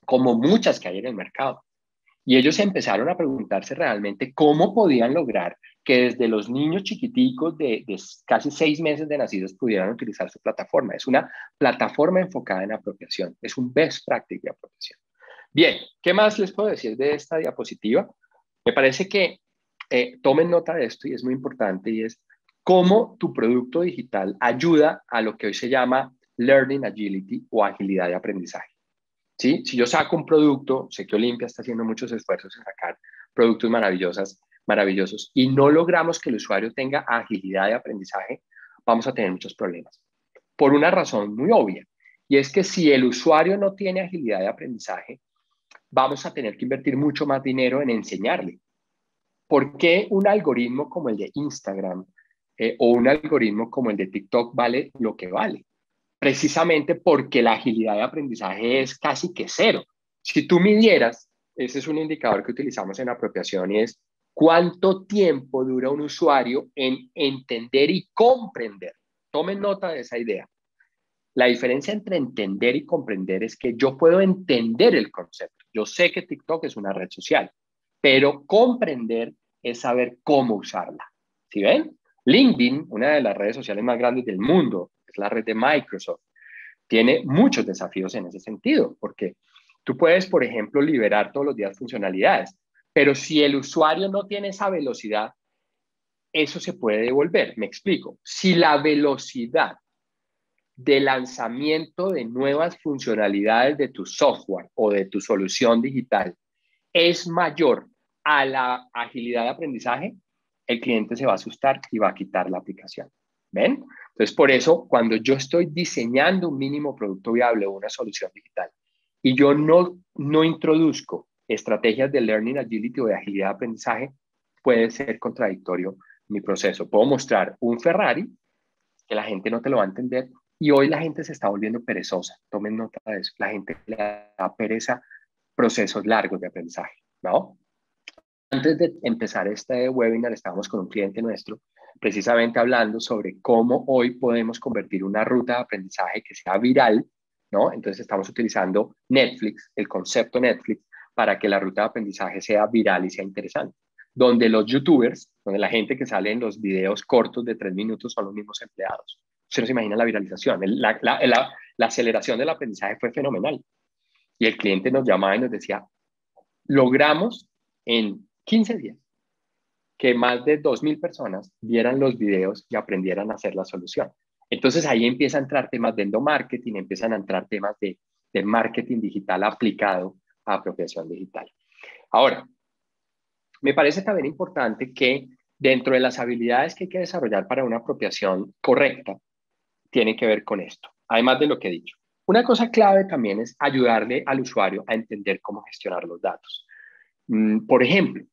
como muchas que hay en el mercado. Y ellos empezaron a preguntarse realmente cómo podían lograr que desde los niños chiquiticos de casi 6 meses de nacidos pudieran utilizar su plataforma. Es una plataforma enfocada en apropiación, es un best practice de apropiación. Bien, ¿qué más les puedo decir de esta diapositiva? Me parece que tomen nota de esto y es muy importante, y es cómo tu producto digital ayuda a lo que hoy se llama Learning Agility o agilidad de aprendizaje. ¿Sí? Si yo saco un producto, sé que Olimpia está haciendo muchos esfuerzos en sacar productos maravillosos y no logramos que el usuario tenga agilidad de aprendizaje, vamos a tener muchos problemas. Por una razón muy obvia, y es que si el usuario no tiene agilidad de aprendizaje, vamos a tener que invertir mucho más dinero en enseñarle. ¿Por qué un algoritmo como el de Instagram o un algoritmo como el de TikTok vale lo que vale? Precisamente porque la agilidad de aprendizaje es casi que cero. Si tú midieras, ese es un indicador que utilizamos en apropiación, y es cuánto tiempo dura un usuario en entender y comprender. Tomen nota de esa idea. La diferencia entre entender y comprender es que yo puedo entender el concepto. Yo sé que TikTok es una red social, pero comprender es saber cómo usarla. ¿Sí ven? LinkedIn, una de las redes sociales más grandes del mundo, es la red de Microsoft, tiene muchos desafíos en ese sentido, porque tú puedes, por ejemplo, liberar todos los días funcionalidades, pero si el usuario no tiene esa velocidad, eso se puede devolver. Me explico. Si la velocidad de lanzamiento de nuevas funcionalidades de tu software o de tu solución digital es mayor a la agilidad de aprendizaje, el cliente se va a asustar y va a quitar la aplicación. ¿Ven? Entonces, por eso, cuando yo estoy diseñando un mínimo producto viable o una solución digital y yo no introduzco estrategias de learning agility o de agilidad de aprendizaje, puede ser contradictorio mi proceso. Puedo mostrar un Ferrari que la gente no te lo va a entender y hoy la gente se está volviendo perezosa. Tomen nota de eso. La gente le da pereza procesos largos de aprendizaje, ¿no? Antes de empezar este webinar estábamos con un cliente nuestro precisamente hablando sobre cómo hoy podemos convertir una ruta de aprendizaje que sea viral, ¿no? Entonces estamos utilizando Netflix, el concepto Netflix, para que la ruta de aprendizaje sea viral y sea interesante. Donde los youtubers, donde la gente que sale en los videos cortos de 3 minutos son los mismos empleados. Usted no se imagina la viralización, la aceleración del aprendizaje fue fenomenal. Y el cliente nos llamaba y nos decía, logramos en 15 días que más de 2.000 personas vieran los videos y aprendieran a hacer la solución. Entonces ahí empiezan a entrar temas de endomarketing, empiezan a entrar temas de marketing digital aplicado a apropiación digital. Ahora, me parece también importante que dentro de las habilidades que hay que desarrollar para una apropiación correcta, tienen que ver con esto, además de lo que he dicho. Una cosa clave también es ayudarle al usuario a entender cómo gestionar los datos. Por ejemplo,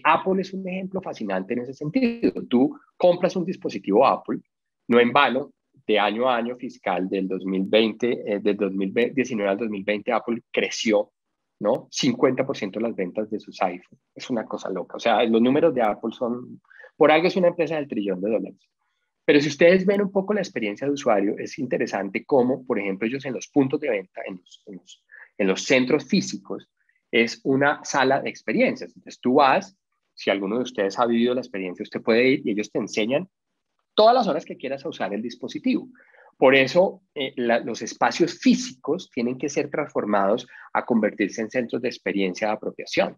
Apple es un ejemplo fascinante en ese sentido. Tú compras un dispositivo Apple, no en vano, de año a año fiscal del 2020, del 2019 al 2020, Apple creció, ¿no? 50% de las ventas de sus iPhones. Es una cosa loca. O sea, los números de Apple son, por algo es una empresa del $1 trillón. Pero si ustedes ven un poco la experiencia de usuario, es interesante cómo, por ejemplo, ellos en los puntos de venta, en los centros físicos, es una sala de experiencias. Entonces tú vas, si alguno de ustedes ha vivido la experiencia, usted puede ir y ellos te enseñan todas las horas que quieras a usar el dispositivo. Por eso los espacios físicos tienen que ser transformados a convertirse en centros de experiencia de apropiación.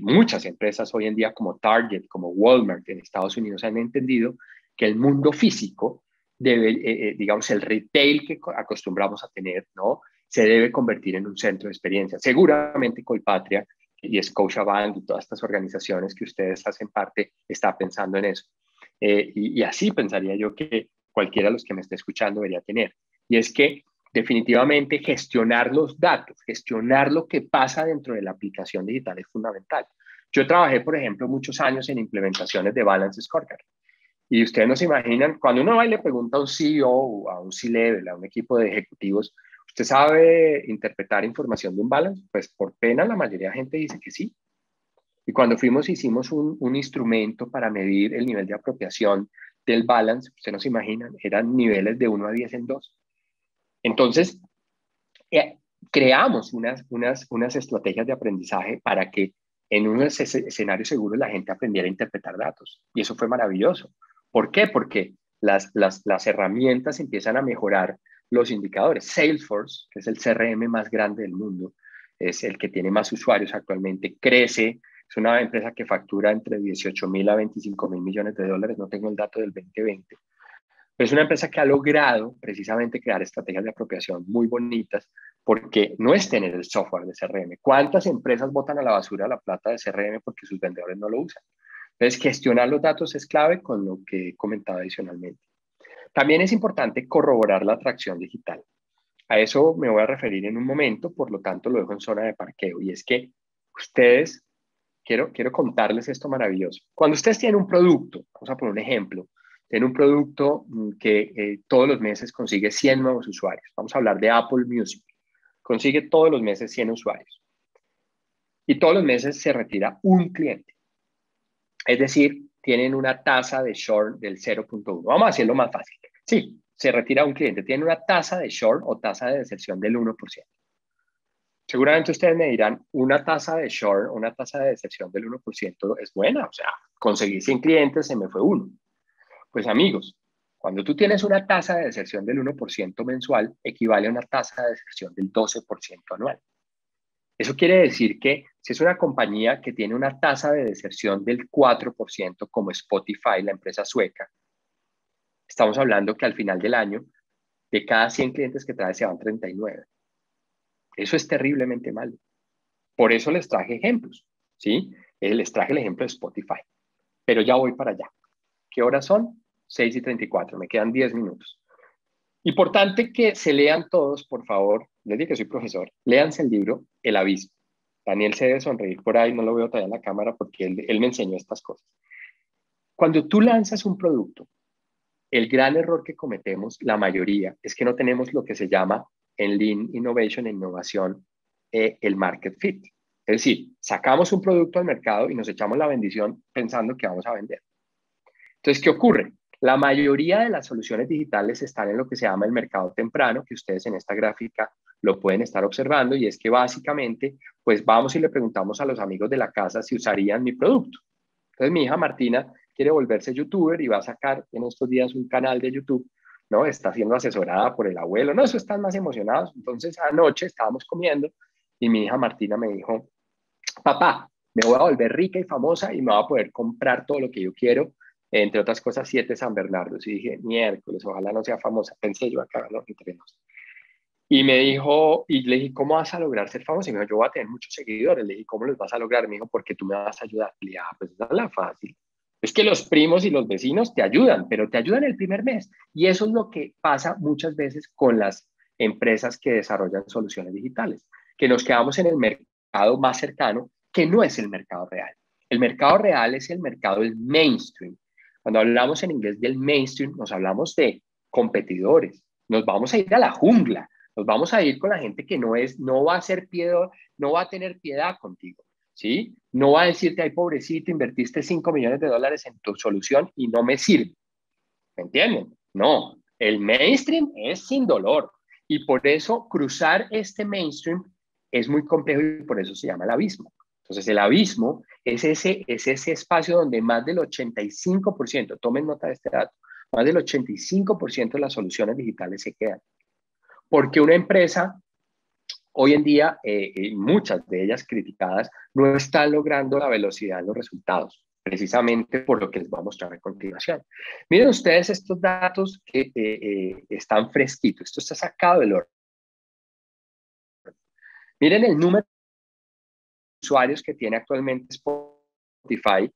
Muchas empresas hoy en día como Target, como Walmart en Estados Unidos han entendido que el mundo físico debe, digamos, el retail que acostumbramos a tener, ¿no? Se debe convertir en un centro de experiencia. Seguramente Colpatria y Scotiabank y todas estas organizaciones que ustedes hacen parte está pensando en eso. Y así pensaría yo que cualquiera de los que me esté escuchando debería tener. Y es que definitivamente gestionar los datos, gestionar lo que pasa dentro de la aplicación digital es fundamental. Yo trabajé, por ejemplo, muchos años en implementaciones de Balance Scorecard. Y ustedes no se imaginan, cuando uno va y le pregunta a un CEO o a un C-Level, a un equipo de ejecutivos, ¿usted sabe interpretar información de un balance? Pues por pena la mayoría de gente dice que sí. Y cuando fuimos hicimos un instrumento para medir el nivel de apropiación del balance, ustedes no se imaginan, eran niveles de 1 a 10 en 2. Entonces, creamos unas estrategias de aprendizaje para que en unos escenarios seguros la gente aprendiera a interpretar datos. Y eso fue maravilloso. ¿Por qué? Porque las herramientas empiezan a mejorar los indicadores. Salesforce, que es el CRM más grande del mundo, es el que tiene más usuarios actualmente, crece. Es una empresa que factura entre 18.000 a 25.000 millones de dólares. No tengo el dato del 2020. Pero es una empresa que ha logrado precisamente crear estrategias de apropiación muy bonitas porque no es tener el software de CRM. ¿Cuántas empresas botan a la basura la plata de CRM porque sus vendedores no lo usan? Entonces, gestionar los datos es clave con lo que he comentado adicionalmente. También es importante corroborar la atracción digital. A eso me voy a referir en un momento, por lo tanto lo dejo en zona de parqueo. Y es que ustedes, quiero contarles esto maravilloso. Cuando ustedes tienen un producto, vamos a poner un ejemplo, tienen un producto que todos los meses consigue 100 nuevos usuarios. Vamos a hablar de Apple Music. Consigue todos los meses 100 usuarios. Y todos los meses se retira un cliente. Es decir, tienen una tasa de short del 0.1. Vamos a hacerlo más fácil. Sí, se retira un cliente. Tiene una tasa de short o tasa de deserción del 1%. Seguramente ustedes me dirán, una tasa de short, una tasa de deserción del 1% es buena. O sea, conseguí 100 clientes, se me fue uno. Pues amigos, cuando tú tienes una tasa de deserción del 1% mensual, equivale a una tasa de deserción del 12% anual. Eso quiere decir que si es una compañía que tiene una tasa de deserción del 4%, como Spotify, la empresa sueca, estamos hablando que al final del año, de cada 100 clientes que trae, se van 39. Eso es terriblemente malo. Por eso les traje ejemplos, ¿sí? Les traje el ejemplo de Spotify. Pero ya voy para allá. ¿Qué horas son? 6:34. Me quedan 10 minutos. Importante que se lean todos, por favor. Les digo que soy profesor. Léanse el libro El Abismo. Daniel se debe sonreír por ahí, no lo veo todavía en la cámara porque él me enseñó estas cosas. Cuando tú lanzas un producto, el gran error que cometemos, la mayoría, es que no tenemos lo que se llama en Lean Innovation, en innovación, el market fit. Es decir, sacamos un producto al mercado y nos echamos la bendición pensando que vamos a vender. Entonces, ¿qué ocurre? La mayoría de las soluciones digitales están en lo que se llama el mercado temprano, que ustedes en esta gráfica lo pueden estar observando, y es que básicamente, pues vamos y le preguntamos a los amigos de la casa si usarían mi producto. Entonces, mi hija Martina quiere volverse youtuber y va a sacar en estos días un canal de YouTube, ¿no? Está siendo asesorada por el abuelo, no, eso están más emocionados. Entonces, anoche estábamos comiendo y mi hija Martina me dijo, papá, me voy a volver rica y famosa y me voy a poder comprar todo lo que yo quiero, entre otras cosas, 7 San Bernardos. Y dije, miércoles, ojalá no sea famosa. Pensé yo acá, ¿no? Entre nos. Y me dijo, y le dije, ¿cómo vas a lograr ser famosa? Y me dijo, yo voy a tener muchos seguidores. Le dije, ¿cómo los vas a lograr? Me dijo, porque tú me vas a ayudar. Y le dije, pues esa es la fácil. Es que los primos y los vecinos te ayudan, pero te ayudan el primer mes. Y eso es lo que pasa muchas veces con las empresas que desarrollan soluciones digitales, que nos quedamos en el mercado más cercano, que no es el mercado real. El mercado real es el mercado del mainstream. Cuando hablamos en inglés del mainstream, nos hablamos de competidores. Nos vamos a ir a la jungla. Nos vamos a ir con la gente que no va a ser piedad, no va a tener piedad contigo, ¿sí? No va a decirte, ay, pobrecito, invertiste $5 millones en tu solución y no me sirve. ¿Me entienden? No, el mainstream es sin dolor. Y por eso cruzar este mainstream es muy complejo y por eso se llama el abismo. Entonces, el abismo es ese espacio donde más del 85%, tomen nota de este dato, más del 85% de las soluciones digitales se quedan. Porque una empresa, hoy en día, muchas de ellas criticadas, no están logrando la velocidad en los resultados, precisamente por lo que les voy a mostrar a continuación. Miren ustedes estos datos que están fresquitos. Esto está sacado del horno. Miren el número de usuarios que tiene actualmente Spotify.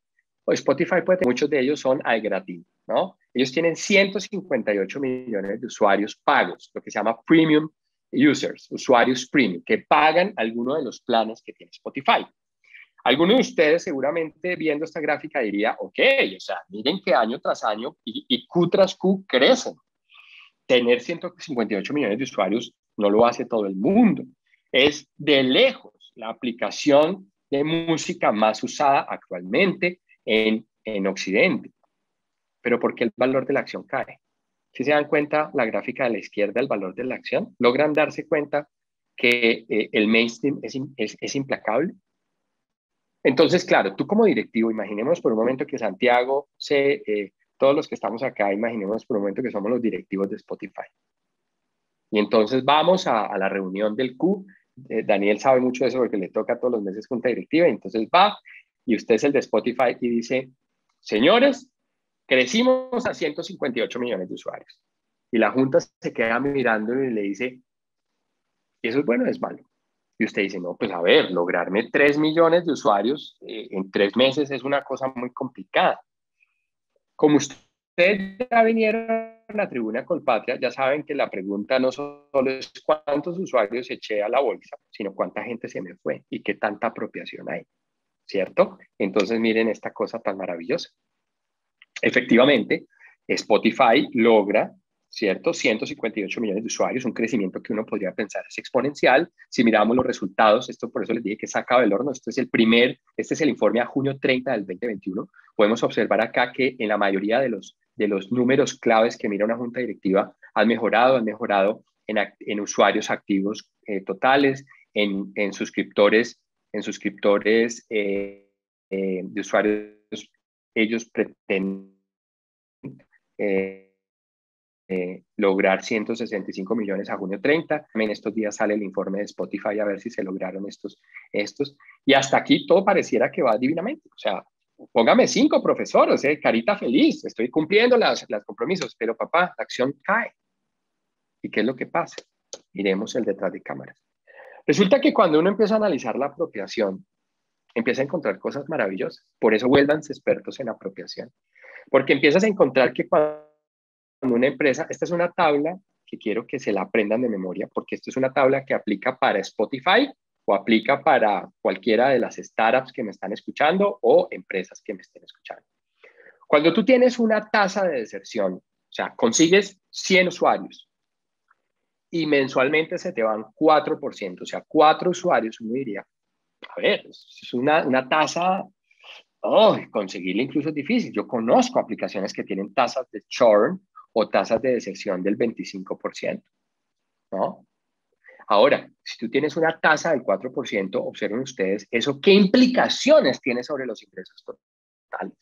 Spotify, puede tener, muchos de ellos son iGratis, ¿no? Ellos tienen 158 millones de usuarios pagos, lo que se llama premium users, usuarios premium, que pagan alguno de los planes que tiene Spotify. Algunos de ustedes seguramente viendo esta gráfica diría, ok, o sea, miren que año tras año y Q tras Q crecen. Tener 158 millones de usuarios no lo hace todo el mundo. Es de lejos la aplicación de música más usada actualmente en Occidente. Pero ¿por qué el valor de la acción cae? Si se dan cuenta, la gráfica de la izquierda, el valor de la acción, logran darse cuenta que el mainstream es implacable. Entonces, claro, tú como directivo, imaginemos por un momento que Santiago, todos los que estamos acá, imaginemos por un momento que somos los directivos de Spotify. Y entonces vamos a la reunión del Q. Daniel sabe mucho de eso porque le toca todos los meses junta directiva. Y entonces va y usted es el de Spotify y dice, señores, crecimos a 158 millones de usuarios. Y la junta se queda mirando y le dice, ¿y eso es bueno o es malo? Y usted dice, no, pues a ver, lograrme 3 millones de usuarios en 3 meses es una cosa muy complicada. Como ustedes ya vinieron a la tribuna Colpatria, ya saben que la pregunta no solo es cuántos usuarios eché a la bolsa, sino cuánta gente se me fue y qué tanta apropiación hay, ¿cierto? Entonces miren esta cosa tan maravillosa. Efectivamente, Spotify logra, ¿cierto? 158 millones de usuarios, un crecimiento que uno podría pensar es exponencial. Si miramos los resultados, esto por eso les dije que sacado del horno, este es el informe a junio 30 del 2021. Podemos observar acá que en la mayoría de los números claves que mira una junta directiva han mejorado en usuarios activos totales, en suscriptores de usuarios. Ellos pretenden lograr 165 millones a junio 30. En estos días sale el informe de Spotify a ver si se lograron estos. Y hasta aquí todo pareciera que va divinamente. O sea, póngame 5, profesor, o sea, carita feliz, estoy cumpliendo los compromisos, pero papá, la acción cae. ¿Y qué es lo que pasa? Miremos el detrás de cámaras. Resulta que cuando uno empieza a analizar la apropiación, empieza a encontrar cosas maravillosas. Por eso vuélvanse expertos en apropiación. Porque empiezas a encontrar que cuando una empresa, esta es una tabla que quiero que se la aprendan de memoria, porque esto es una tabla que aplica para Spotify o aplica para cualquiera de las startups que me están escuchando o empresas que me estén escuchando. Cuando tú tienes una tasa de deserción, o sea, consigues 100 usuarios y mensualmente se te van 4%, o sea, 4 usuarios, uno diría, a ver, es una tasa, conseguirla incluso es difícil. Yo conozco aplicaciones que tienen tasas de churn o tasas de deserción del 25%, ¿no? Ahora, si tú tienes una tasa del 4%, observen ustedes eso, ¿qué implicaciones tiene sobre los ingresos totales?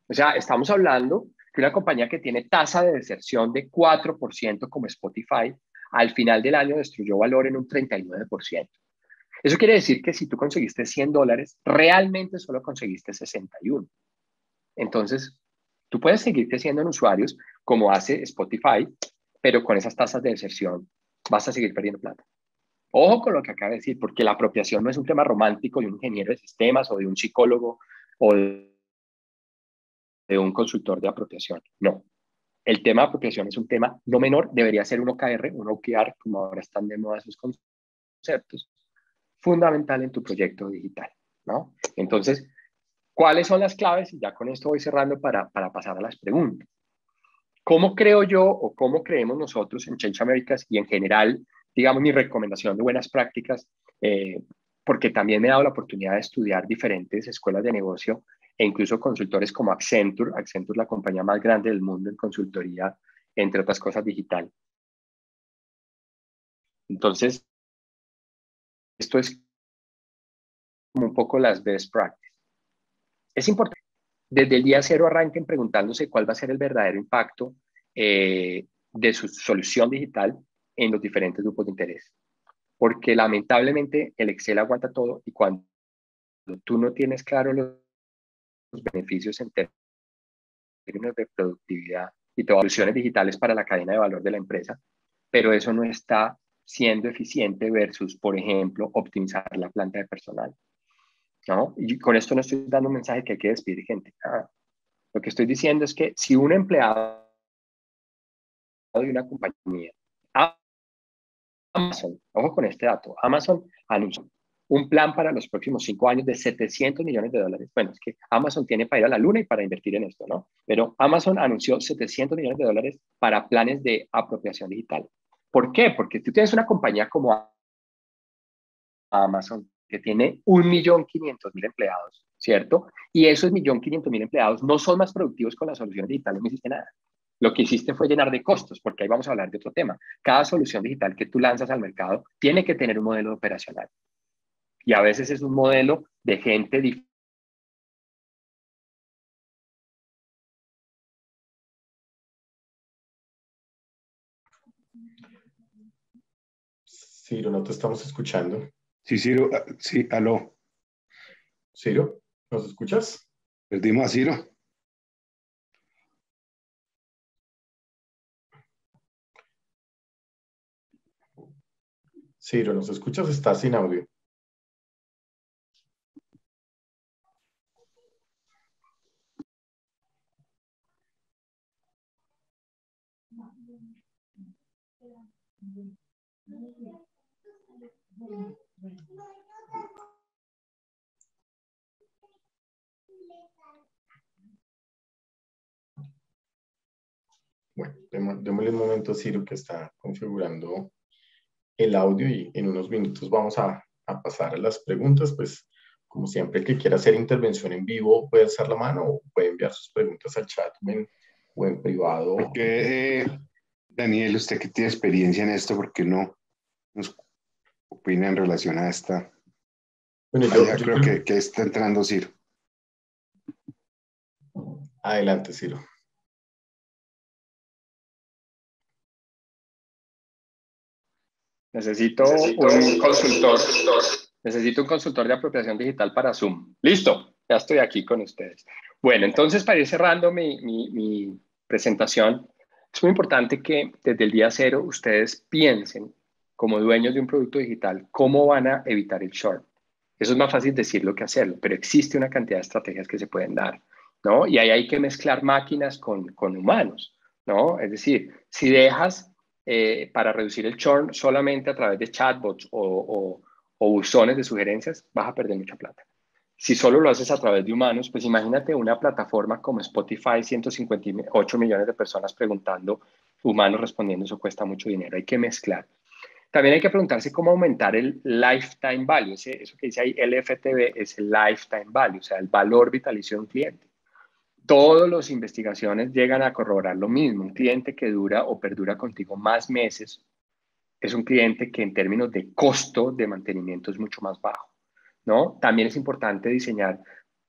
O sea, estamos hablando que una compañía que tiene tasa de deserción de 4% como Spotify, al final del año destruyó valor en un 39%. Eso quiere decir que si tú conseguiste $100, realmente solo conseguiste 61. Entonces, tú puedes seguir creciendo en usuarios como hace Spotify, pero con esas tasas de deserción vas a seguir perdiendo plata. Ojo con lo que acabo de decir, porque la apropiación no es un tema romántico de un ingeniero de sistemas o de un psicólogo o de un consultor de apropiación. No. El tema de apropiación es un tema no menor, debería ser un OKR, un OKR, como ahora están de moda esos conceptos, fundamental en tu proyecto digital, ¿no? Entonces, ¿cuáles son las claves? Y ya con esto voy cerrando para pasar a las preguntas. ¿Cómo creo yo o cómo creemos nosotros en Change Americas y en general, digamos, mi recomendación de buenas prácticas, porque también me he dado la oportunidad de estudiar diferentes escuelas de negocio e incluso consultores como Accenture, Accenture la compañía más grande del mundo en consultoría, entre otras cosas, digital. Entonces, esto es como un poco las best practices. Es importante, desde el día cero arranquen preguntándose cuál va a ser el verdadero impacto de su solución digital en los diferentes grupos de interés. Porque lamentablemente el Excel aguanta todo y cuando tú no tienes claro los beneficios en términos de productividad y todas las soluciones digitales para la cadena de valor de la empresa, pero eso no está siendo eficiente versus, por ejemplo, optimizar la planta de personal, ¿no? Y con esto no estoy dando un mensaje que hay que despedir gente. Lo que estoy diciendo es que si un empleado de una compañía, Amazon, ojo con este dato, Amazon anunció un plan para los próximos 5 años de $700 millones. Bueno, es que Amazon tiene para ir a la luna y para invertir en esto, ¿no? Pero Amazon anunció $700 millones para planes de apropiación digital. ¿Por qué? Porque tú tienes una compañía como Amazon que tiene 1.500.000 empleados, ¿cierto? Y esos 1.500.000 empleados no son más productivos con las soluciones digitales, no hiciste nada. Lo que hiciste fue llenar de costos, porque ahí vamos a hablar de otro tema. Cada solución digital que tú lanzas al mercado tiene que tener un modelo operacional. Y a veces es un modelo de gente diferente. Ciro, no te estamos escuchando. Sí, Ciro, sí, aló. Ciro, ¿nos escuchas? Perdimos a Ciro. Ciro, ¿nos escuchas? Estás sin audio. Bueno, démosle un momento a Ciro que está configurando el audio y en unos minutos vamos a pasar a las preguntas. Pues, como siempre, el que quiera hacer intervención en vivo puede alzar la mano o puede enviar sus preguntas al chat o en privado. Porque, Daniel, usted que tiene experiencia en esto, ¿por qué no nos opina en relación a esta? Bueno, Ya creo que está entrando Ciro. Adelante, Ciro. Necesito un consultor Necesito un consultor de apropiación digital para Zoom. Listo, ya estoy aquí con ustedes. Bueno, entonces para ir cerrando mi presentación, es muy importante que desde el día cero ustedes piensen como dueños de un producto digital cómo van a evitar el short. Eso es más fácil decirlo que hacerlo, pero existe una cantidad de estrategias que se pueden dar, ¿no? Y ahí hay que mezclar máquinas con humanos, ¿no? Es decir, si dejas para reducir el churn solamente a través de chatbots o buzones de sugerencias, vas a perder mucha plata. Si solo lo haces a través de humanos, pues imagínate una plataforma como Spotify, 158 millones de personas preguntando, humanos respondiendo, eso cuesta mucho dinero. Hay que mezclar. También hay que preguntarse cómo aumentar el lifetime value. Eso que dice ahí, LFTV, es el lifetime value, o sea, el valor vitalicio de un cliente. Todas las investigaciones llegan a corroborar lo mismo. Un cliente que dura o perdura contigo más meses es un cliente que en términos de costo de mantenimiento es mucho más bajo, ¿no? También es importante diseñar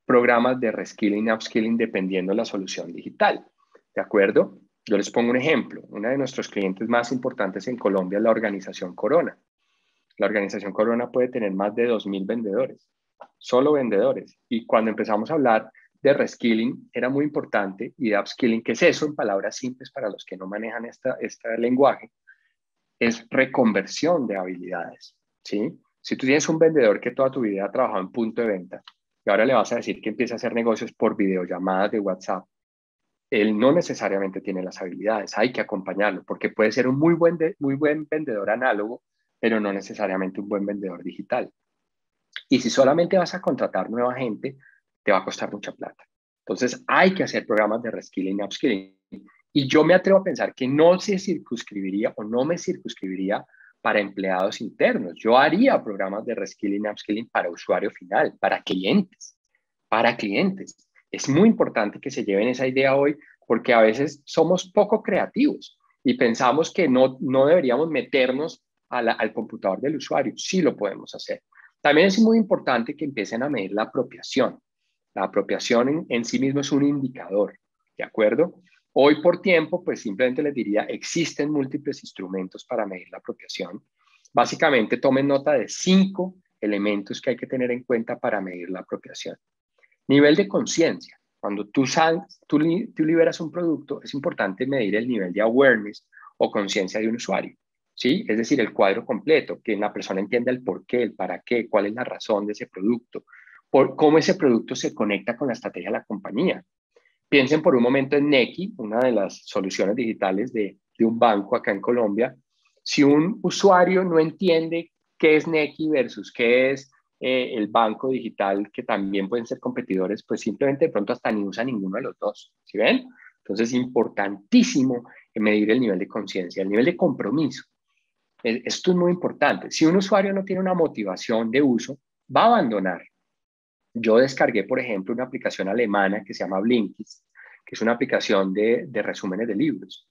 programas de reskilling y upskilling dependiendo de la solución digital, ¿de acuerdo? Yo les pongo un ejemplo. Uno de nuestros clientes más importantes en Colombia es la organización Corona. La organización Corona puede tener más de 2.000 vendedores, solo vendedores. Y cuando empezamos a hablar de reskilling, era muy importante, y de upskilling, ¿qué es eso en palabras simples para los que no manejan este lenguaje? Es reconversión de habilidades, ¿sí? Si tú tienes un vendedor que toda tu vida ha trabajado en punto de venta y ahora le vas a decir que empieza a hacer negocios por videollamadas de WhatsApp, él no necesariamente tiene las habilidades, hay que acompañarlo porque puede ser un muy buen vendedor análogo, pero no necesariamente un buen vendedor digital. Y si solamente vas a contratar nueva gente, te va a costar mucha plata. Entonces hay que hacer programas de reskilling y upskilling. Y yo me atrevo a pensar que no se circunscribiría o no me circunscribiría para empleados internos. Yo haría programas de reskilling y upskilling para usuario final, para clientes, para clientes. Es muy importante que se lleven esa idea hoy porque a veces somos poco creativos y pensamos que no deberíamos meternos al computador del usuario. Sí lo podemos hacer. También es muy importante que empiecen a medir la apropiación. La apropiación en sí mismo es un indicador, ¿de acuerdo? Hoy por tiempo, pues simplemente les diría, existen múltiples instrumentos para medir la apropiación. Básicamente tomen nota de 5 elementos que hay que tener en cuenta para medir la apropiación. Nivel de conciencia. Cuando tú liberas un producto, es importante medir el nivel de awareness o conciencia de un usuario, ¿sí? Es decir, el cuadro completo, que la persona entienda el por qué, el para qué, cuál es la razón de ese producto, cómo ese producto se conecta con la estrategia de la compañía. Piensen por un momento en Nequi, una de las soluciones digitales de un banco acá en Colombia. Si un usuario no entiende qué es Nequi versus qué es el banco digital, que también pueden ser competidores, pues simplemente de pronto hasta ni usa ninguno de los dos. ¿Sí ven? Entonces es importantísimo medir el nivel de conciencia, el nivel de compromiso. Esto es muy importante. Si un usuario no tiene una motivación de uso, va a abandonar. Yo descargué, por ejemplo, una aplicación alemana que se llama Blinkist, que es una aplicación de resúmenes de libros.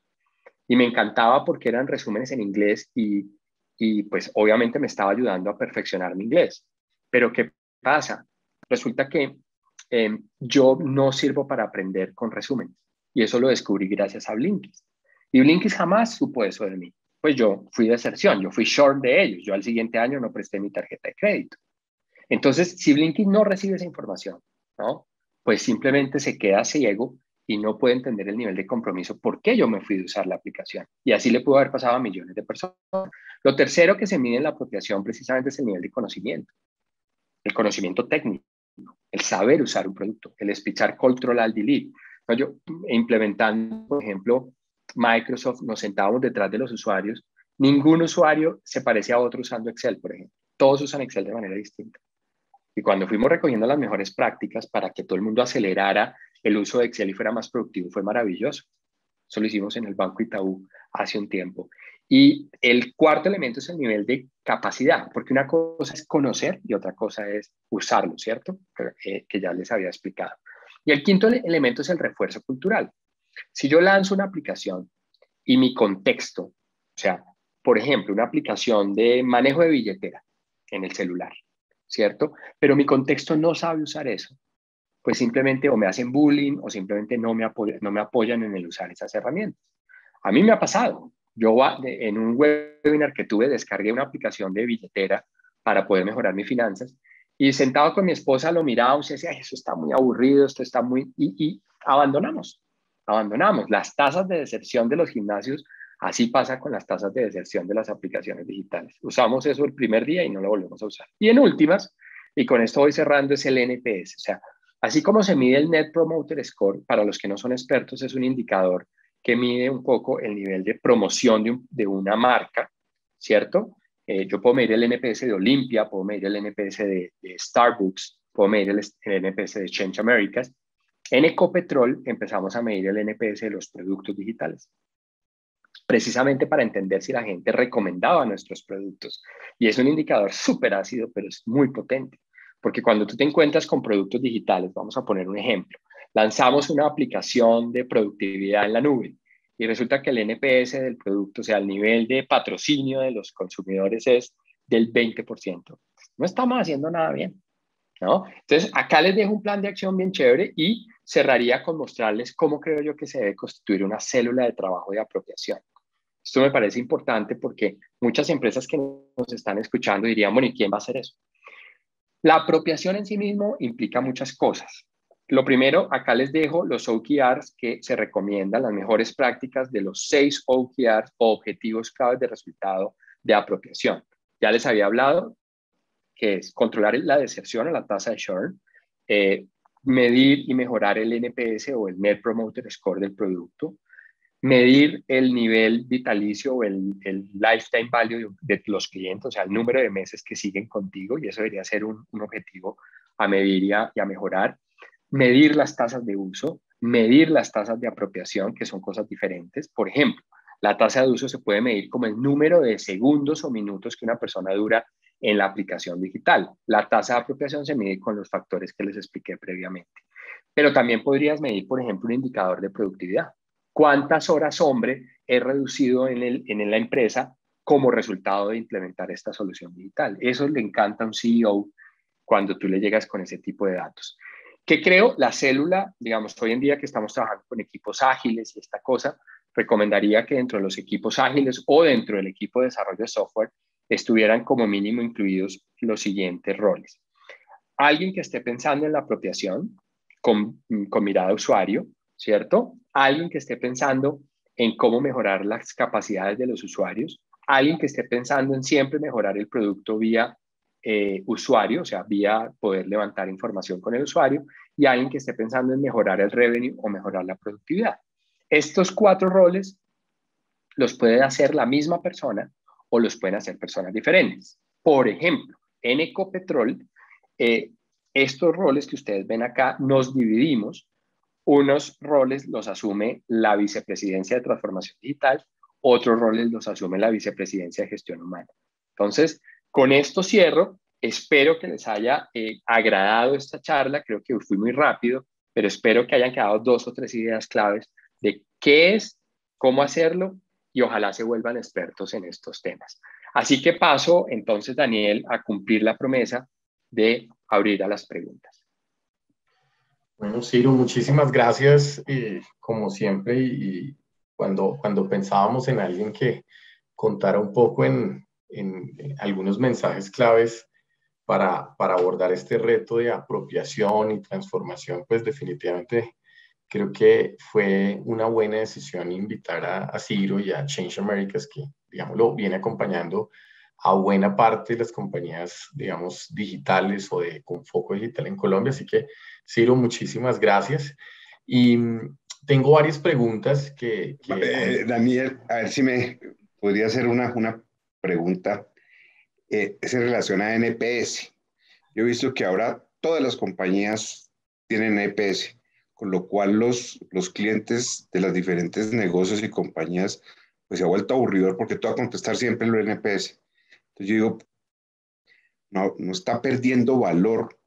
Y me encantaba porque eran resúmenes en inglés y pues obviamente me estaba ayudando a perfeccionar mi inglés. Pero ¿qué pasa? Resulta que yo no sirvo para aprender con resúmenes. Y eso lo descubrí gracias a Blinkist. Y Blinkist jamás supo eso de mí. Pues yo fui deserción, yo fui short de ellos. Yo al siguiente año no presté mi tarjeta de crédito. Entonces, si Blinkist no recibe esa información, ¿no? Pues simplemente se queda ciego y no puede entender el nivel de compromiso por qué yo me fui de usar la aplicación. Y así le pudo haber pasado a millones de personas. Lo tercero que se mide en la apropiación precisamente es el nivel de conocimiento, el conocimiento técnico, el saber usar un producto, el speechar control al delete. ¿No? Yo implementando, por ejemplo, Microsoft, nos sentábamos detrás de los usuarios. Ningún usuario se parece a otro usando Excel, por ejemplo. Todos usan Excel de manera distinta. Y cuando fuimos recogiendo las mejores prácticas para que todo el mundo acelerara el uso de Excel y fuera más productivo, fue maravilloso. Eso lo hicimos en el Banco Itaú hace un tiempo. Y el cuarto elemento es el nivel de capacidad, porque una cosa es conocer y otra cosa es usarlo, ¿cierto? Que ya les había explicado. Y el quinto elemento es el refuerzo cultural. Si yo lanzo una aplicación y mi contexto, o sea, por ejemplo, una aplicación de manejo de billetera en el celular, ¿cierto? Pero mi contexto no sabe usar eso, pues simplemente o me hacen bullying o simplemente no me apoyan en el usar esas herramientas. A mí me ha pasado. Yo en un webinar que tuve descargué una aplicación de billetera para poder mejorar mis finanzas. Y sentado con mi esposa lo mirábamos y decía, "Ay, eso está muy aburrido, esto está muy..." Y abandonamos. Las tasas de deserción de los gimnasios, así pasa con las tasas de deserción de las aplicaciones digitales. Usamos eso el primer día y no lo volvemos a usar. Y en últimas, y con esto voy cerrando, es el NPS. O sea, así como se mide el Net Promoter Score, para los que no son expertos, es un indicador que mide un poco el nivel de promoción de una marca, ¿cierto? Yo puedo medir el NPS de Olympia, puedo medir el NPS de Starbucks, puedo medir el NPS de Change Americas. En Ecopetrol empezamos a medir el NPS de los productos digitales, precisamente para entender si la gente recomendaba nuestros productos. Y es un indicador súper ácido, pero es muy potente, porque cuando tú te encuentras con productos digitales, vamos a poner un ejemplo, lanzamos una aplicación de productividad en la nube y resulta que el NPS del producto, o sea, el nivel de patrocinio de los consumidores es del 20%. No estamos haciendo nada bien, ¿no? Entonces, acá les dejo un plan de acción bien chévere y cerraría con mostrarles cómo creo yo que se debe constituir una célula de trabajo de apropiación. Esto me parece importante porque muchas empresas que nos están escuchando dirían, bueno, ¿y quién va a hacer eso? La apropiación en sí mismo implica muchas cosas. Lo primero, acá les dejo los OKRs que se recomiendan, las mejores prácticas de los 6 OKRs o objetivos claves de resultado de apropiación. Ya les había hablado que es controlar la deserción o la tasa de churn, medir y mejorar el NPS o el Net Promoter Score del producto, medir el nivel vitalicio o el lifetime value de los clientes, o sea, el número de meses que siguen contigo, y eso debería ser un objetivo a medir y a mejorar. Medir las tasas de uso, medir las tasas de apropiación, que son cosas diferentes. Por ejemplo, la tasa de uso se puede medir como el número de segundos o minutos que una persona dura en la aplicación digital. La tasa de apropiación se mide con los factores que les expliqué previamente. Pero también podrías medir, por ejemplo, un indicador de productividad. ¿Cuántas horas hombre he reducido en la empresa como resultado de implementar esta solución digital? Eso le encanta a un CEO cuando tú le llegas con ese tipo de datos. ¿Qué creo? La célula, digamos, hoy en día que estamos trabajando con equipos ágiles y esta cosa, recomendaría que dentro de los equipos ágiles o dentro del equipo de desarrollo de software estuvieran como mínimo incluidos los siguientes roles. Alguien que esté pensando en la apropiación con mirada a usuario, ¿cierto? Alguien que esté pensando en cómo mejorar las capacidades de los usuarios, alguien que esté pensando en siempre mejorar el producto vía usuario, o sea, vía poder levantar información con el usuario, y alguien que esté pensando en mejorar el revenue o mejorar la productividad. Estos 4 roles los puede hacer la misma persona o los pueden hacer personas diferentes. Por ejemplo, en Ecopetrol, estos roles que ustedes ven acá, nos dividimos. Unos roles los asume la vicepresidencia de transformación digital, otros roles los asume la vicepresidencia de gestión humana. Entonces, con esto cierro. Espero que les haya agradado esta charla. Creo que fui muy rápido, pero espero que hayan quedado 2 o 3 ideas claves de qué es, cómo hacerlo y ojalá se vuelvan expertos en estos temas. Así que paso entonces, Daniel, a cumplir la promesa de abrir a las preguntas. Bueno, Ciro, muchísimas gracias, como siempre, y cuando pensábamos en alguien que contara un poco en algunos mensajes claves para abordar este reto de apropiación y transformación, pues definitivamente creo que fue una buena decisión invitar a Ciro y a Change Americas, que, digamos, lo viene acompañando a buena parte de las compañías, digamos, digitales o con foco digital en Colombia. Así que, Ciro, muchísimas gracias. Y tengo varias preguntas Daniel, a ver si me podría hacer una pregunta. Se relaciona a NPS. Yo he visto que ahora todas las compañías tienen NPS, con lo cual los clientes de los diferentes negocios y compañías pues se ha vuelto aburridor porque tú vas a contestar siempre lo NPS. Entonces yo digo, no está perdiendo valor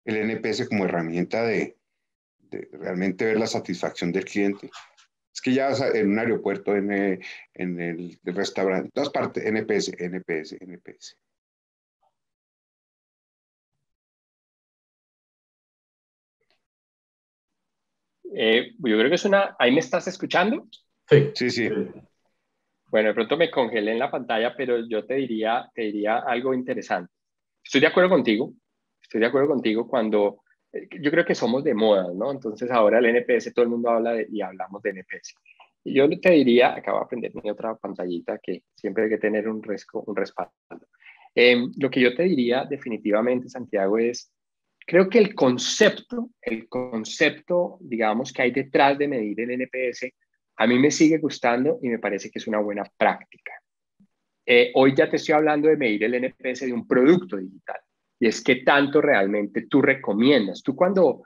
el NPS como herramienta de realmente ver la satisfacción del cliente. Es que ya en un aeropuerto, en el restaurante, en todas partes, NPS, NPS, NPS. Yo creo que es una... ¿Ahí me estás escuchando? Sí, sí, sí. Bueno, de pronto me congelé en la pantalla, pero yo te diría algo interesante. Estoy de acuerdo contigo, estoy de acuerdo contigo cuando yo creo que somos de moda, ¿no? Entonces ahora el NPS, todo el mundo habla y hablamos de NPS. Y yo te diría, acabo de aprender mi otra pantallita, que siempre hay que tener un respaldo. Lo que yo te diría definitivamente, Santiago, es, creo que el concepto, digamos, que hay detrás de medir el NPS, a mí me sigue gustando y me parece que es una buena práctica. Hoy ya te estoy hablando de medir el NPS de un producto digital. Y es que tanto realmente tú recomiendas. Tú cuando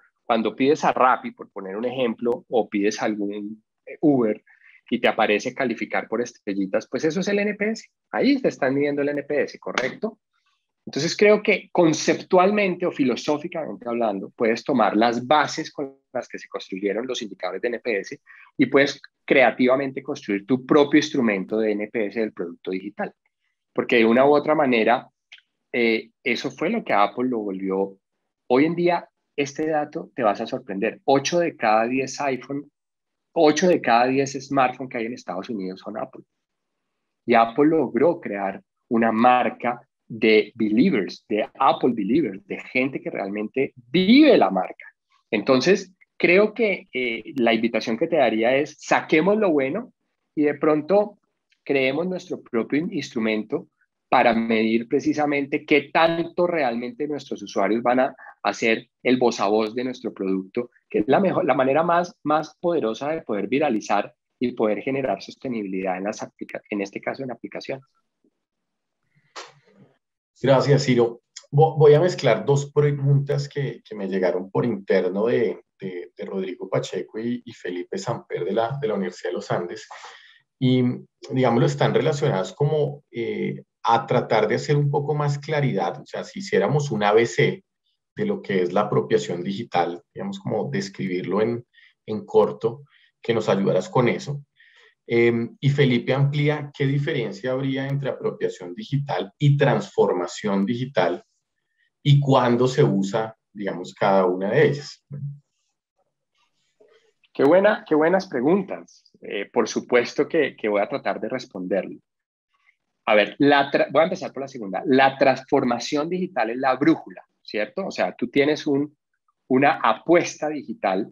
pides a Rappi, por poner un ejemplo, o pides algún Uber y te aparece calificar por estrellitas, pues eso es el NPS. Ahí te están midiendo el NPS, ¿correcto? Entonces creo que conceptualmente o filosóficamente hablando, puedes tomar las bases con las que se construyeron los indicadores de NPS y puedes creativamente construir tu propio instrumento de NPS del producto digital. Porque de una u otra manera, eso fue lo que Apple lo volvió. Hoy en día, este dato te vas a sorprender. 8 de cada 10 iPhone, 8 de cada 10 smartphones que hay en Estados Unidos son Apple. Y Apple logró crear una marca de believers, de Apple believers, de gente que realmente vive la marca. Entonces, creo que la invitación que te daría es saquemos lo bueno y de pronto creemos nuestro propio instrumento para medir precisamente qué tanto realmente nuestros usuarios van a hacer el voz a voz de nuestro producto, que es la manera más poderosa de poder viralizar y poder generar sostenibilidad en este caso en aplicaciones. Gracias, Ciro. Voy a mezclar dos preguntas que me llegaron por interno de Rodrigo Pacheco y Felipe Samper de la Universidad de los Andes. Y, digámoslo, están relacionadas como a tratar de hacer un poco más claridad. O sea, si hiciéramos un ABC de lo que es la apropiación digital, digamos, como describirlo en corto, que nos ayudaras con eso. Y Felipe amplía qué diferencia habría entre apropiación digital y transformación digital y cuándo se usa, digamos, cada una de ellas. Qué buenas preguntas. Por supuesto que voy a tratar de responderlo. A ver, voy a empezar por la segunda. La transformación digital es la brújula, ¿cierto? O sea, tú tienes una apuesta digital,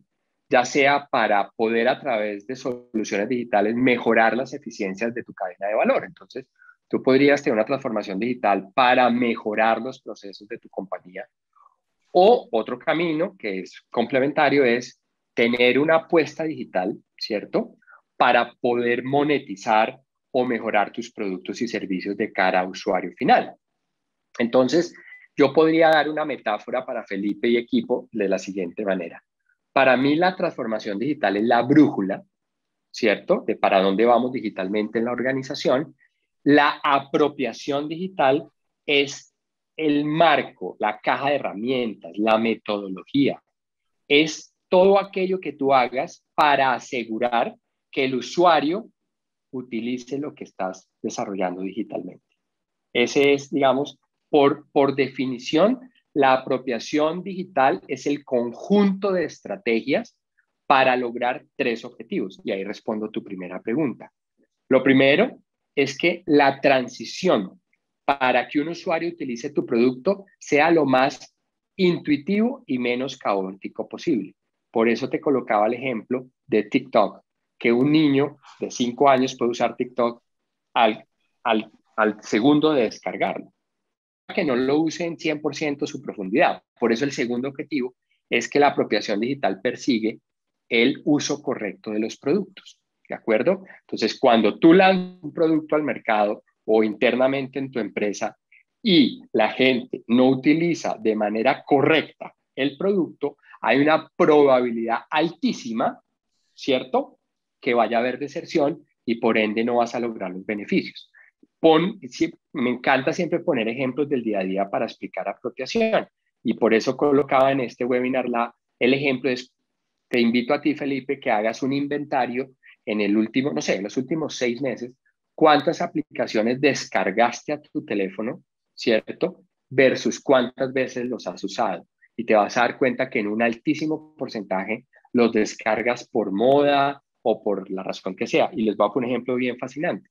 ya sea para poder a través de soluciones digitales mejorar las eficiencias de tu cadena de valor. Entonces, tú podrías tener una transformación digital para mejorar los procesos de tu compañía. O otro camino que es complementario es tener una apuesta digital, ¿cierto? Para poder monetizar o mejorar tus productos y servicios de cara a usuario final. Entonces, yo podría dar una metáfora para Felipe y equipo de la siguiente manera. Para mí la transformación digital es la brújula, ¿cierto? De para dónde vamos digitalmente en la organización. La apropiación digital es el marco, la caja de herramientas, la metodología. Es todo aquello que tú hagas para asegurar que el usuario utilice lo que estás desarrollando digitalmente. Ese es, digamos, por definición, la apropiación digital es el conjunto de estrategias para lograr tres objetivos. Y ahí respondo tu primera pregunta. Lo primero es que la transición para que un usuario utilice tu producto sea lo más intuitivo y menos caótico posible. Por eso te colocaba el ejemplo de TikTok, que un niño de 5 años puede usar TikTok al segundo de descargarlo, que no lo use en 100% su profundidad. Por eso el segundo objetivo es que la apropiación digital persigue el uso correcto de los productos, ¿de acuerdo? Entonces, cuando tú lanzas un producto al mercado o internamente en tu empresa y la gente no utiliza de manera correcta el producto, hay una probabilidad altísima, ¿cierto?, que vaya a haber deserción y por ende no vas a lograr los beneficios. Me encanta siempre poner ejemplos del día a día para explicar apropiación y por eso colocaba en este webinar el ejemplo. Te invito a ti, Felipe, que hagas un inventario en el último, no sé, en los últimos 6 meses, cuántas aplicaciones descargaste a tu teléfono, ¿cierto? Versus cuántas veces los has usado. Y te vas a dar cuenta que en un altísimo porcentaje los descargas por moda o por la razón que sea. Y les voy a poner un ejemplo bien fascinante.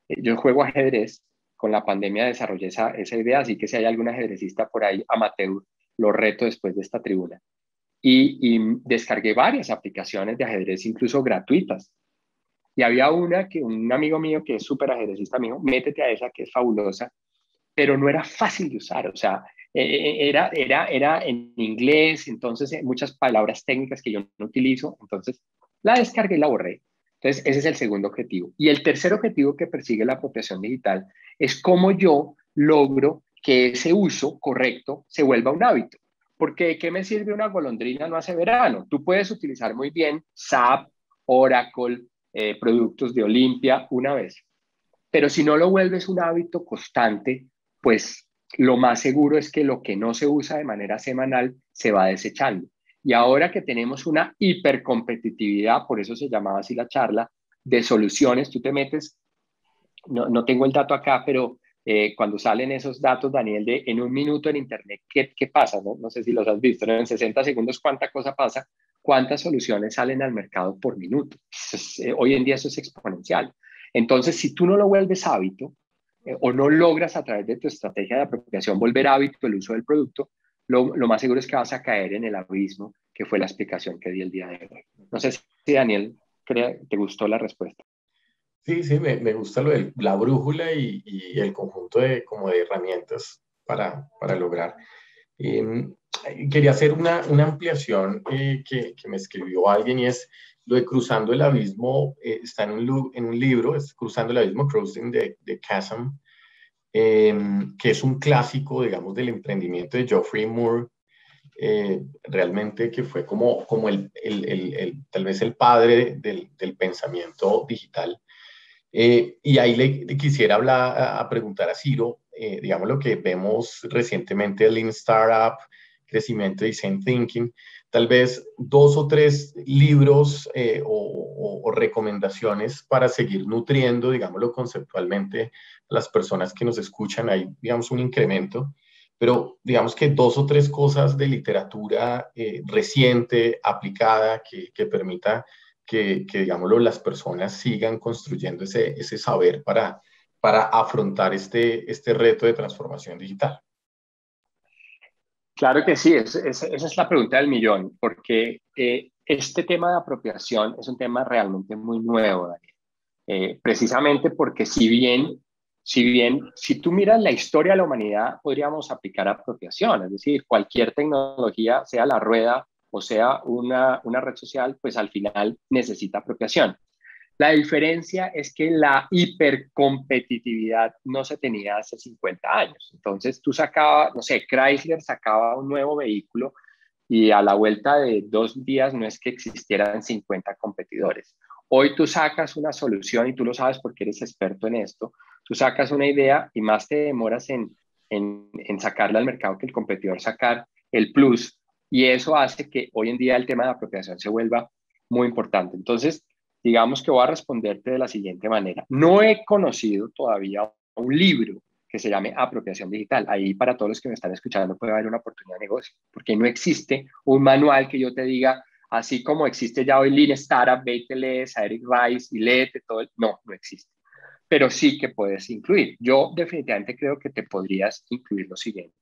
Yo juego ajedrez con la pandemia desarrollé esa idea, así que si hay algún ajedrecista por ahí amateur, lo reto después de esta tribuna. Y descargué varias aplicaciones de ajedrez, incluso gratuitas. Y había una que un amigo mío que es súper ajedrecista me dijo, métete a esa que es fabulosa, pero no era fácil de usar, o sea, era en inglés, entonces muchas palabras técnicas que yo no utilizo, entonces la descargué y la borré. Entonces, ese es el segundo objetivo. Y el tercer objetivo que persigue la apropiación digital es cómo yo logro que ese uso correcto se vuelva un hábito. Porque ¿de qué me sirve una golondrina no hace verano? Tú puedes utilizar muy bien SAP, Oracle, productos de Olimpia una vez. Pero si no lo vuelves un hábito constante, pues lo más seguro es que lo que no se usa de manera semanal se va desechando. Y ahora que tenemos una hipercompetitividad, por eso se llamaba así la charla, de soluciones, tú te metes, no tengo el dato acá, pero cuando salen esos datos, Daniel, de en un minuto en Internet, ¿qué pasa? No sé si los has visto, ¿no? En 60 segundos, ¿cuánta cosa pasa? ¿Cuántas soluciones salen al mercado por minuto? Hoy en día eso es exponencial. Entonces, si tú no lo vuelves hábito o no logras a través de tu estrategia de apropiación volver hábito el uso del producto, lo más seguro es que vas a caer en el abismo, que fue la explicación que di el día de hoy. No sé si Daniel, te gustó la respuesta. Sí, sí, me gusta lo de la brújula y el conjunto de, como de herramientas para lograr. Eh, Quería hacer una ampliación que me escribió alguien y es lo de Cruzando el Abismo, está en un libro, es Cruzando el Abismo, Crossing the Chasm, que es un clásico, digamos, del emprendimiento de Geoffrey Moore, realmente que fue como tal vez el padre del pensamiento digital. Y ahí le quisiera hablar, a preguntar a Ciro, digamos lo que vemos recientemente, Lean Startup, crecimiento y Design Thinking, tal vez dos o tres libros o recomendaciones para seguir nutriendo, digámoslo conceptualmente, a las personas que nos escuchan, hay, digamos, un incremento, pero digamos que dos o tres cosas de literatura reciente, aplicada, que permita digámoslo, las personas sigan construyendo ese saber para afrontar este reto de transformación digital. Claro que sí, esa es la pregunta del millón, porque este tema de apropiación es un tema realmente muy nuevo, Daniel. Precisamente porque si tú miras la historia de la humanidad, podríamos aplicar apropiación, es decir, cualquier tecnología, sea la rueda o sea una red social, pues al final necesita apropiación. La diferencia es que la hipercompetitividad no se tenía hace 50 años. Entonces tú sacabas, no sé, Chrysler sacaba un nuevo vehículo y a la vuelta de 2 días no es que existieran 50 competidores. Hoy tú sacas una solución y tú lo sabes porque eres experto en esto. Tú sacas una idea y más te demoras en sacarla al mercado que el competidor sacar el plus. Y eso hace que hoy en día el tema de apropiación se vuelva muy importante. Entonces, digamos que voy a responderte de la siguiente manera. No he conocido todavía un libro que se llame apropiación digital. Ahí para todos los que me están escuchando puede haber una oportunidad de negocio, porque no existe un manual que yo te diga, así como existe ya hoy Lean Startup, ve y te lees a Eric Rice y léete todo. No existe. Pero sí que puedes incluir. Yo definitivamente creo que te podrías incluir lo siguiente.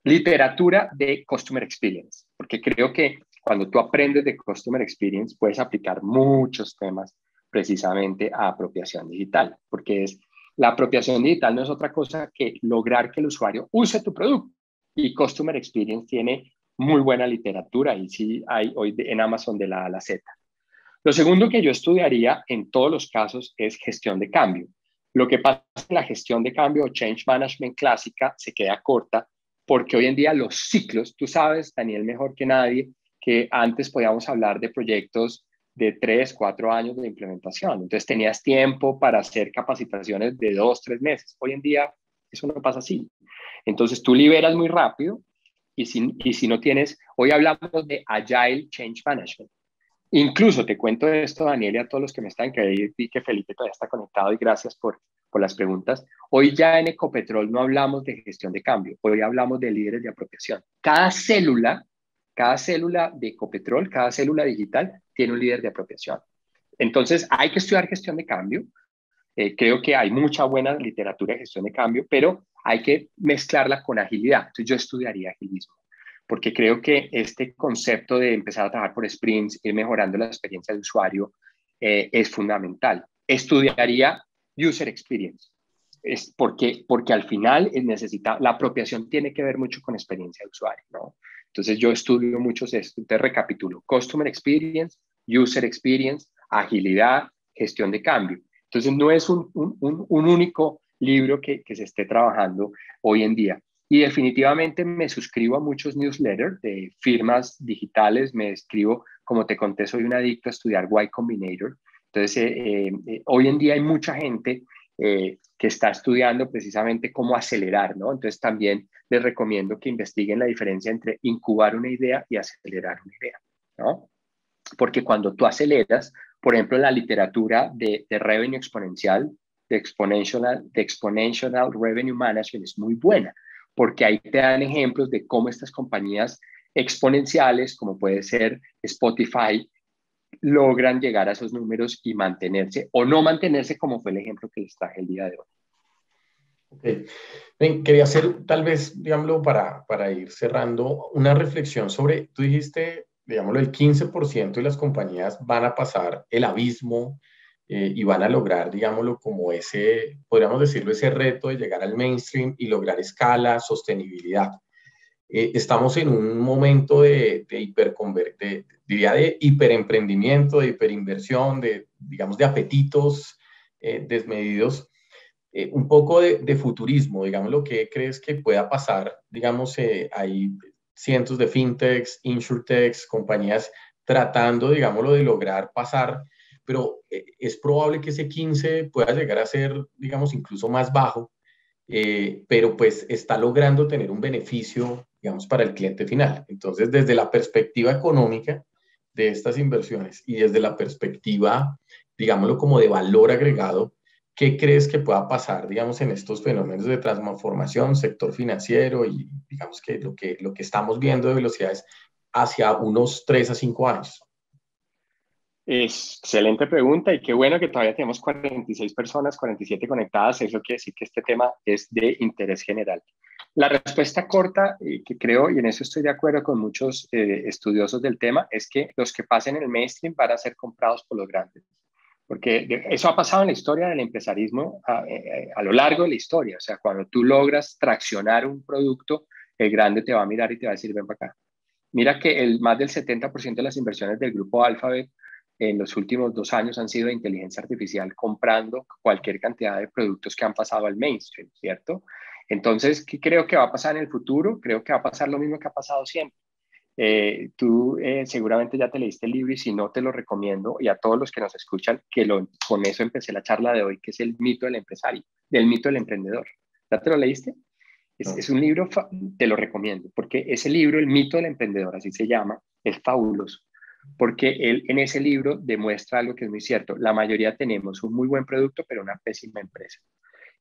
Literatura de Customer Experience, porque creo que cuando tú aprendes de Customer Experience puedes aplicar muchos temas precisamente a apropiación digital, porque la apropiación digital no es otra cosa que lograr que el usuario use tu producto. Y Customer Experience tiene muy buena literatura y sí hay hoy en Amazon de la A a la Z. Lo segundo que yo estudiaría en todos los casos es gestión de cambio. Lo que pasa es que la gestión de cambio o change management clásica se queda corta porque hoy en día los ciclos, tú sabes, Daniel, mejor que nadie, que antes podíamos hablar de proyectos de 3, 4 años de implementación. Entonces tenías tiempo para hacer capacitaciones de 2, 3 meses. Hoy en día eso no pasa así. Entonces tú liberas muy rápido y si no tienes, hoy hablamos de Agile Change Management. Incluso te cuento esto, Daniel, y a todos los que me están, que vi que Felipe todavía está conectado y gracias por las preguntas. Hoy ya en Ecopetrol no hablamos de gestión de cambio, hoy hablamos de líderes de apropiación. Cada célula de Ecopetrol, cada célula digital tiene un líder de apropiación. Entonces hay que estudiar gestión de cambio Creo que hay mucha buena literatura de gestión de cambio, pero hay que mezclarla con agilidad. Entonces yo estudiaría agilismo, porque creo que este concepto de empezar a trabajar por sprints, ir mejorando la experiencia del usuario, es fundamental. Estudiaría user experience, porque al final la apropiación tiene que ver mucho con experiencia de usuario, ¿no? Entonces yo estudio muchos esto. Entonces recapitulo: customer experience, user experience, agilidad, gestión de cambio. Entonces no es un único libro que se esté trabajando hoy en día. Y definitivamente me suscribo a muchos newsletters de firmas digitales. Me escribo, como te conté, soy un adicto a estudiar Y Combinator. Entonces, hoy en día hay mucha gente que está estudiando precisamente cómo acelerar, ¿no? Entonces, también les recomiendo que investiguen la diferencia entre incubar una idea y acelerar una idea, ¿no? Porque cuando tú aceleras, por ejemplo, la literatura de revenue exponencial, de exponential revenue management es muy buena, porque ahí te dan ejemplos de cómo estas compañías exponenciales, como puede ser Spotify, logran llegar a esos números y mantenerse o no mantenerse, como fue el ejemplo que les traje el día de hoy. Okay. Bien, quería hacer tal vez, digámoslo, para ir cerrando, una reflexión sobre, tú dijiste, digámoslo, el 15% de las compañías van a pasar el abismo y van a lograr, digámoslo, como ese, podríamos decirlo, ese reto de llegar al mainstream y lograr escala, sostenibilidad. Estamos en un momento diría de hiperemprendimiento, de hiperinversión, digamos, de apetitos desmedidos, un poco de futurismo, digamos, lo que crees que pueda pasar, digamos, hay cientos de fintechs, insurtechs, compañías tratando, digámoslo, de lograr pasar, pero es probable que ese 15 pueda llegar a ser, digamos, incluso más bajo, pero pues está logrando tener un beneficio, digamos, para el cliente final. Entonces, desde la perspectiva económica de estas inversiones y desde la perspectiva, digámoslo, como de valor agregado, ¿qué crees que pueda pasar, digamos, en estos fenómenos de transformación, sector financiero y, digamos, que lo que estamos viendo de velocidades hacia unos 3 a 5 años? Excelente pregunta, y qué bueno que todavía tenemos 46 personas, 47 conectadas. Eso quiere decir que este tema es de interés general. La respuesta corta, que creo, y en eso estoy de acuerdo con muchos estudiosos del tema, es que los que pasen en el mainstream van a ser comprados por los grandes. Porque eso ha pasado en la historia del empresarismo a lo largo de la historia. O sea, cuando tú logras traccionar un producto, el grande te va a mirar y te va a decir: ven para acá. Mira que más del 70% de las inversiones del grupo Alphabet en los últimos 2 años han sido de inteligencia artificial, comprando cualquier cantidad de productos que han pasado al mainstream, ¿cierto? Entonces, ¿qué creo que va a pasar en el futuro? Creo que va a pasar lo mismo que ha pasado siempre. Tú seguramente ya te leíste el libro, y si no, te lo recomiendo, y a todos los que nos escuchan, con eso empecé la charla de hoy, que es el mito del empresario, del mito del emprendedor. ¿Ya te lo leíste? Es un libro, te lo recomiendo, porque ese libro, El mito del emprendedor, así se llama, es fabuloso, porque él en ese libro demuestra algo que es muy cierto: la mayoría tenemos un muy buen producto, pero una pésima empresa.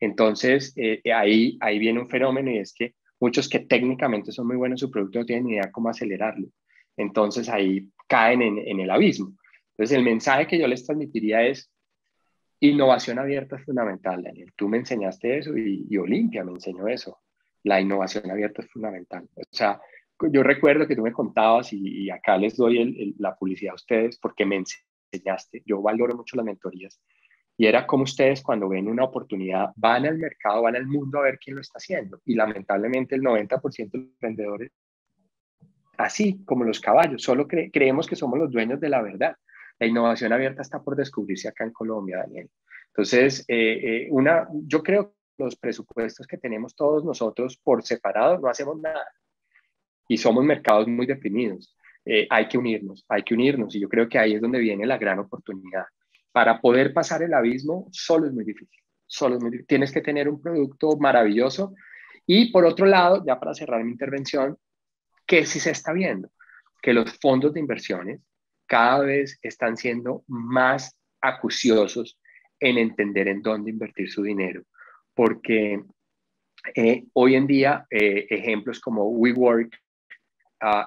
Entonces, ahí viene un fenómeno, y es que muchos que técnicamente son muy buenos en su producto no tienen ni idea cómo acelerarlo. Entonces, ahí caen en el abismo. Entonces, el mensaje que yo les transmitiría es: innovación abierta es fundamental, Daniel. Tú me enseñaste eso, y Olimpia me enseñó eso. La innovación abierta es fundamental. O sea, yo recuerdo que tú me contabas, y acá les doy la publicidad a ustedes porque me enseñaste. Yo valoro mucho las mentorías. Y era como ustedes, cuando ven una oportunidad, van al mercado, van al mundo a ver quién lo está haciendo. Y lamentablemente el 90% de los emprendedores, así como los caballos, solo creemos que somos los dueños de la verdad. La innovación abierta está por descubrirse acá en Colombia, Daniel. Entonces, yo creo que los presupuestos que tenemos todos nosotros por separado no hacemos nada, y somos mercados muy deprimidos. Hay que unirnos, y yo creo que ahí es donde viene la gran oportunidad. Para poder pasar el abismo, solo es muy difícil. Solo es muy difícil. Tienes que tener un producto maravilloso. Y por otro lado, ya para cerrar mi intervención, que sí se está viendo, que los fondos de inversiones cada vez están siendo más acuciosos en entender en dónde invertir su dinero, porque hoy en día ejemplos como WeWork,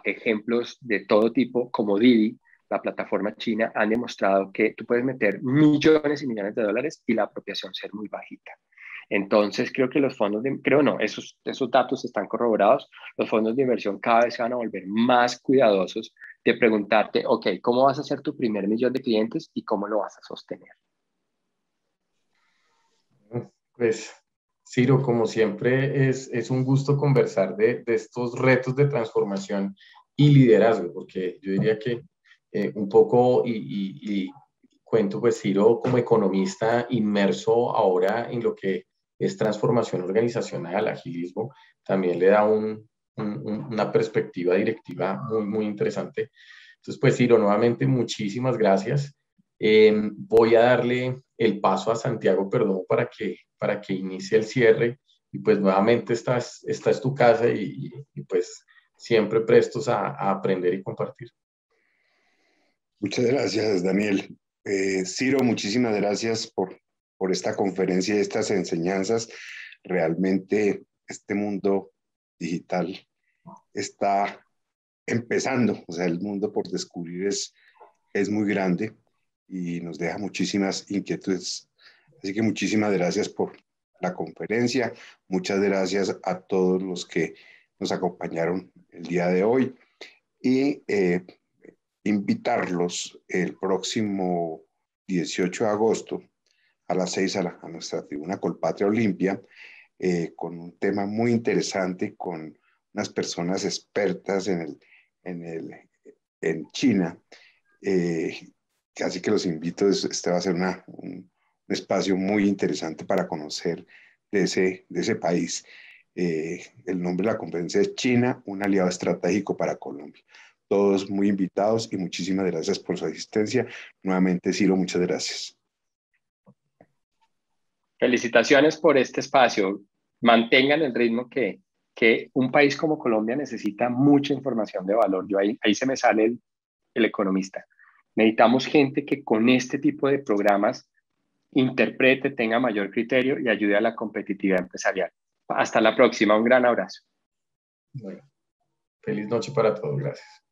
ejemplos de todo tipo como Didi, la plataforma china, han demostrado que tú puedes meter millones y millones de dólares y la apropiación ser muy bajita. Entonces, creo que los fondos de, creo no, esos datos están corroborados. Los fondos de inversión cada vez se van a volver más cuidadosos de preguntarte, ok, ¿cómo vas a hacer tu primer millón de clientes y cómo lo vas a sostener? Pues, Ciro, como siempre, es un gusto conversar de estos retos de transformación y liderazgo, porque yo diría que un poco, y cuento, pues, Ciro, como economista inmerso ahora en lo que es transformación organizacional, agilismo, también le da una perspectiva directiva muy, muy interesante. Entonces, pues, Ciro, nuevamente, muchísimas gracias. Voy a darle el paso a Santiago Perdomo para que inicie el cierre. Y pues nuevamente esta es tu casa y pues siempre prestos a aprender y compartir. Muchas gracias, Daniel. Ciro, muchísimas gracias por esta conferencia y estas enseñanzas. Realmente este mundo digital está empezando, o sea, el mundo por descubrir es muy grande y nos deja muchísimas inquietudes. Así que muchísimas gracias por la conferencia. Muchas gracias a todos los que nos acompañaron el día de hoy y invitarlos el próximo 18 de agosto a las 6 a nuestra tribuna Colpatria Olimpia con un tema muy interesante, con unas personas expertas en China. Así que los invito, este va a ser un espacio muy interesante para conocer de ese país. El nombre de la conferencia es China, un aliado estratégico para Colombia. Todos muy invitados y muchísimas gracias por su asistencia. Nuevamente, Ciro, muchas gracias. Felicitaciones por este espacio. Mantengan el ritmo que un país como Colombia necesita mucha información de valor. Yo ahí se me sale el economista. Necesitamos gente que con este tipo de programas interprete, tenga mayor criterio y ayude a la competitividad empresarial. Hasta la próxima. Un gran abrazo. Bueno, feliz noche para todos. Gracias.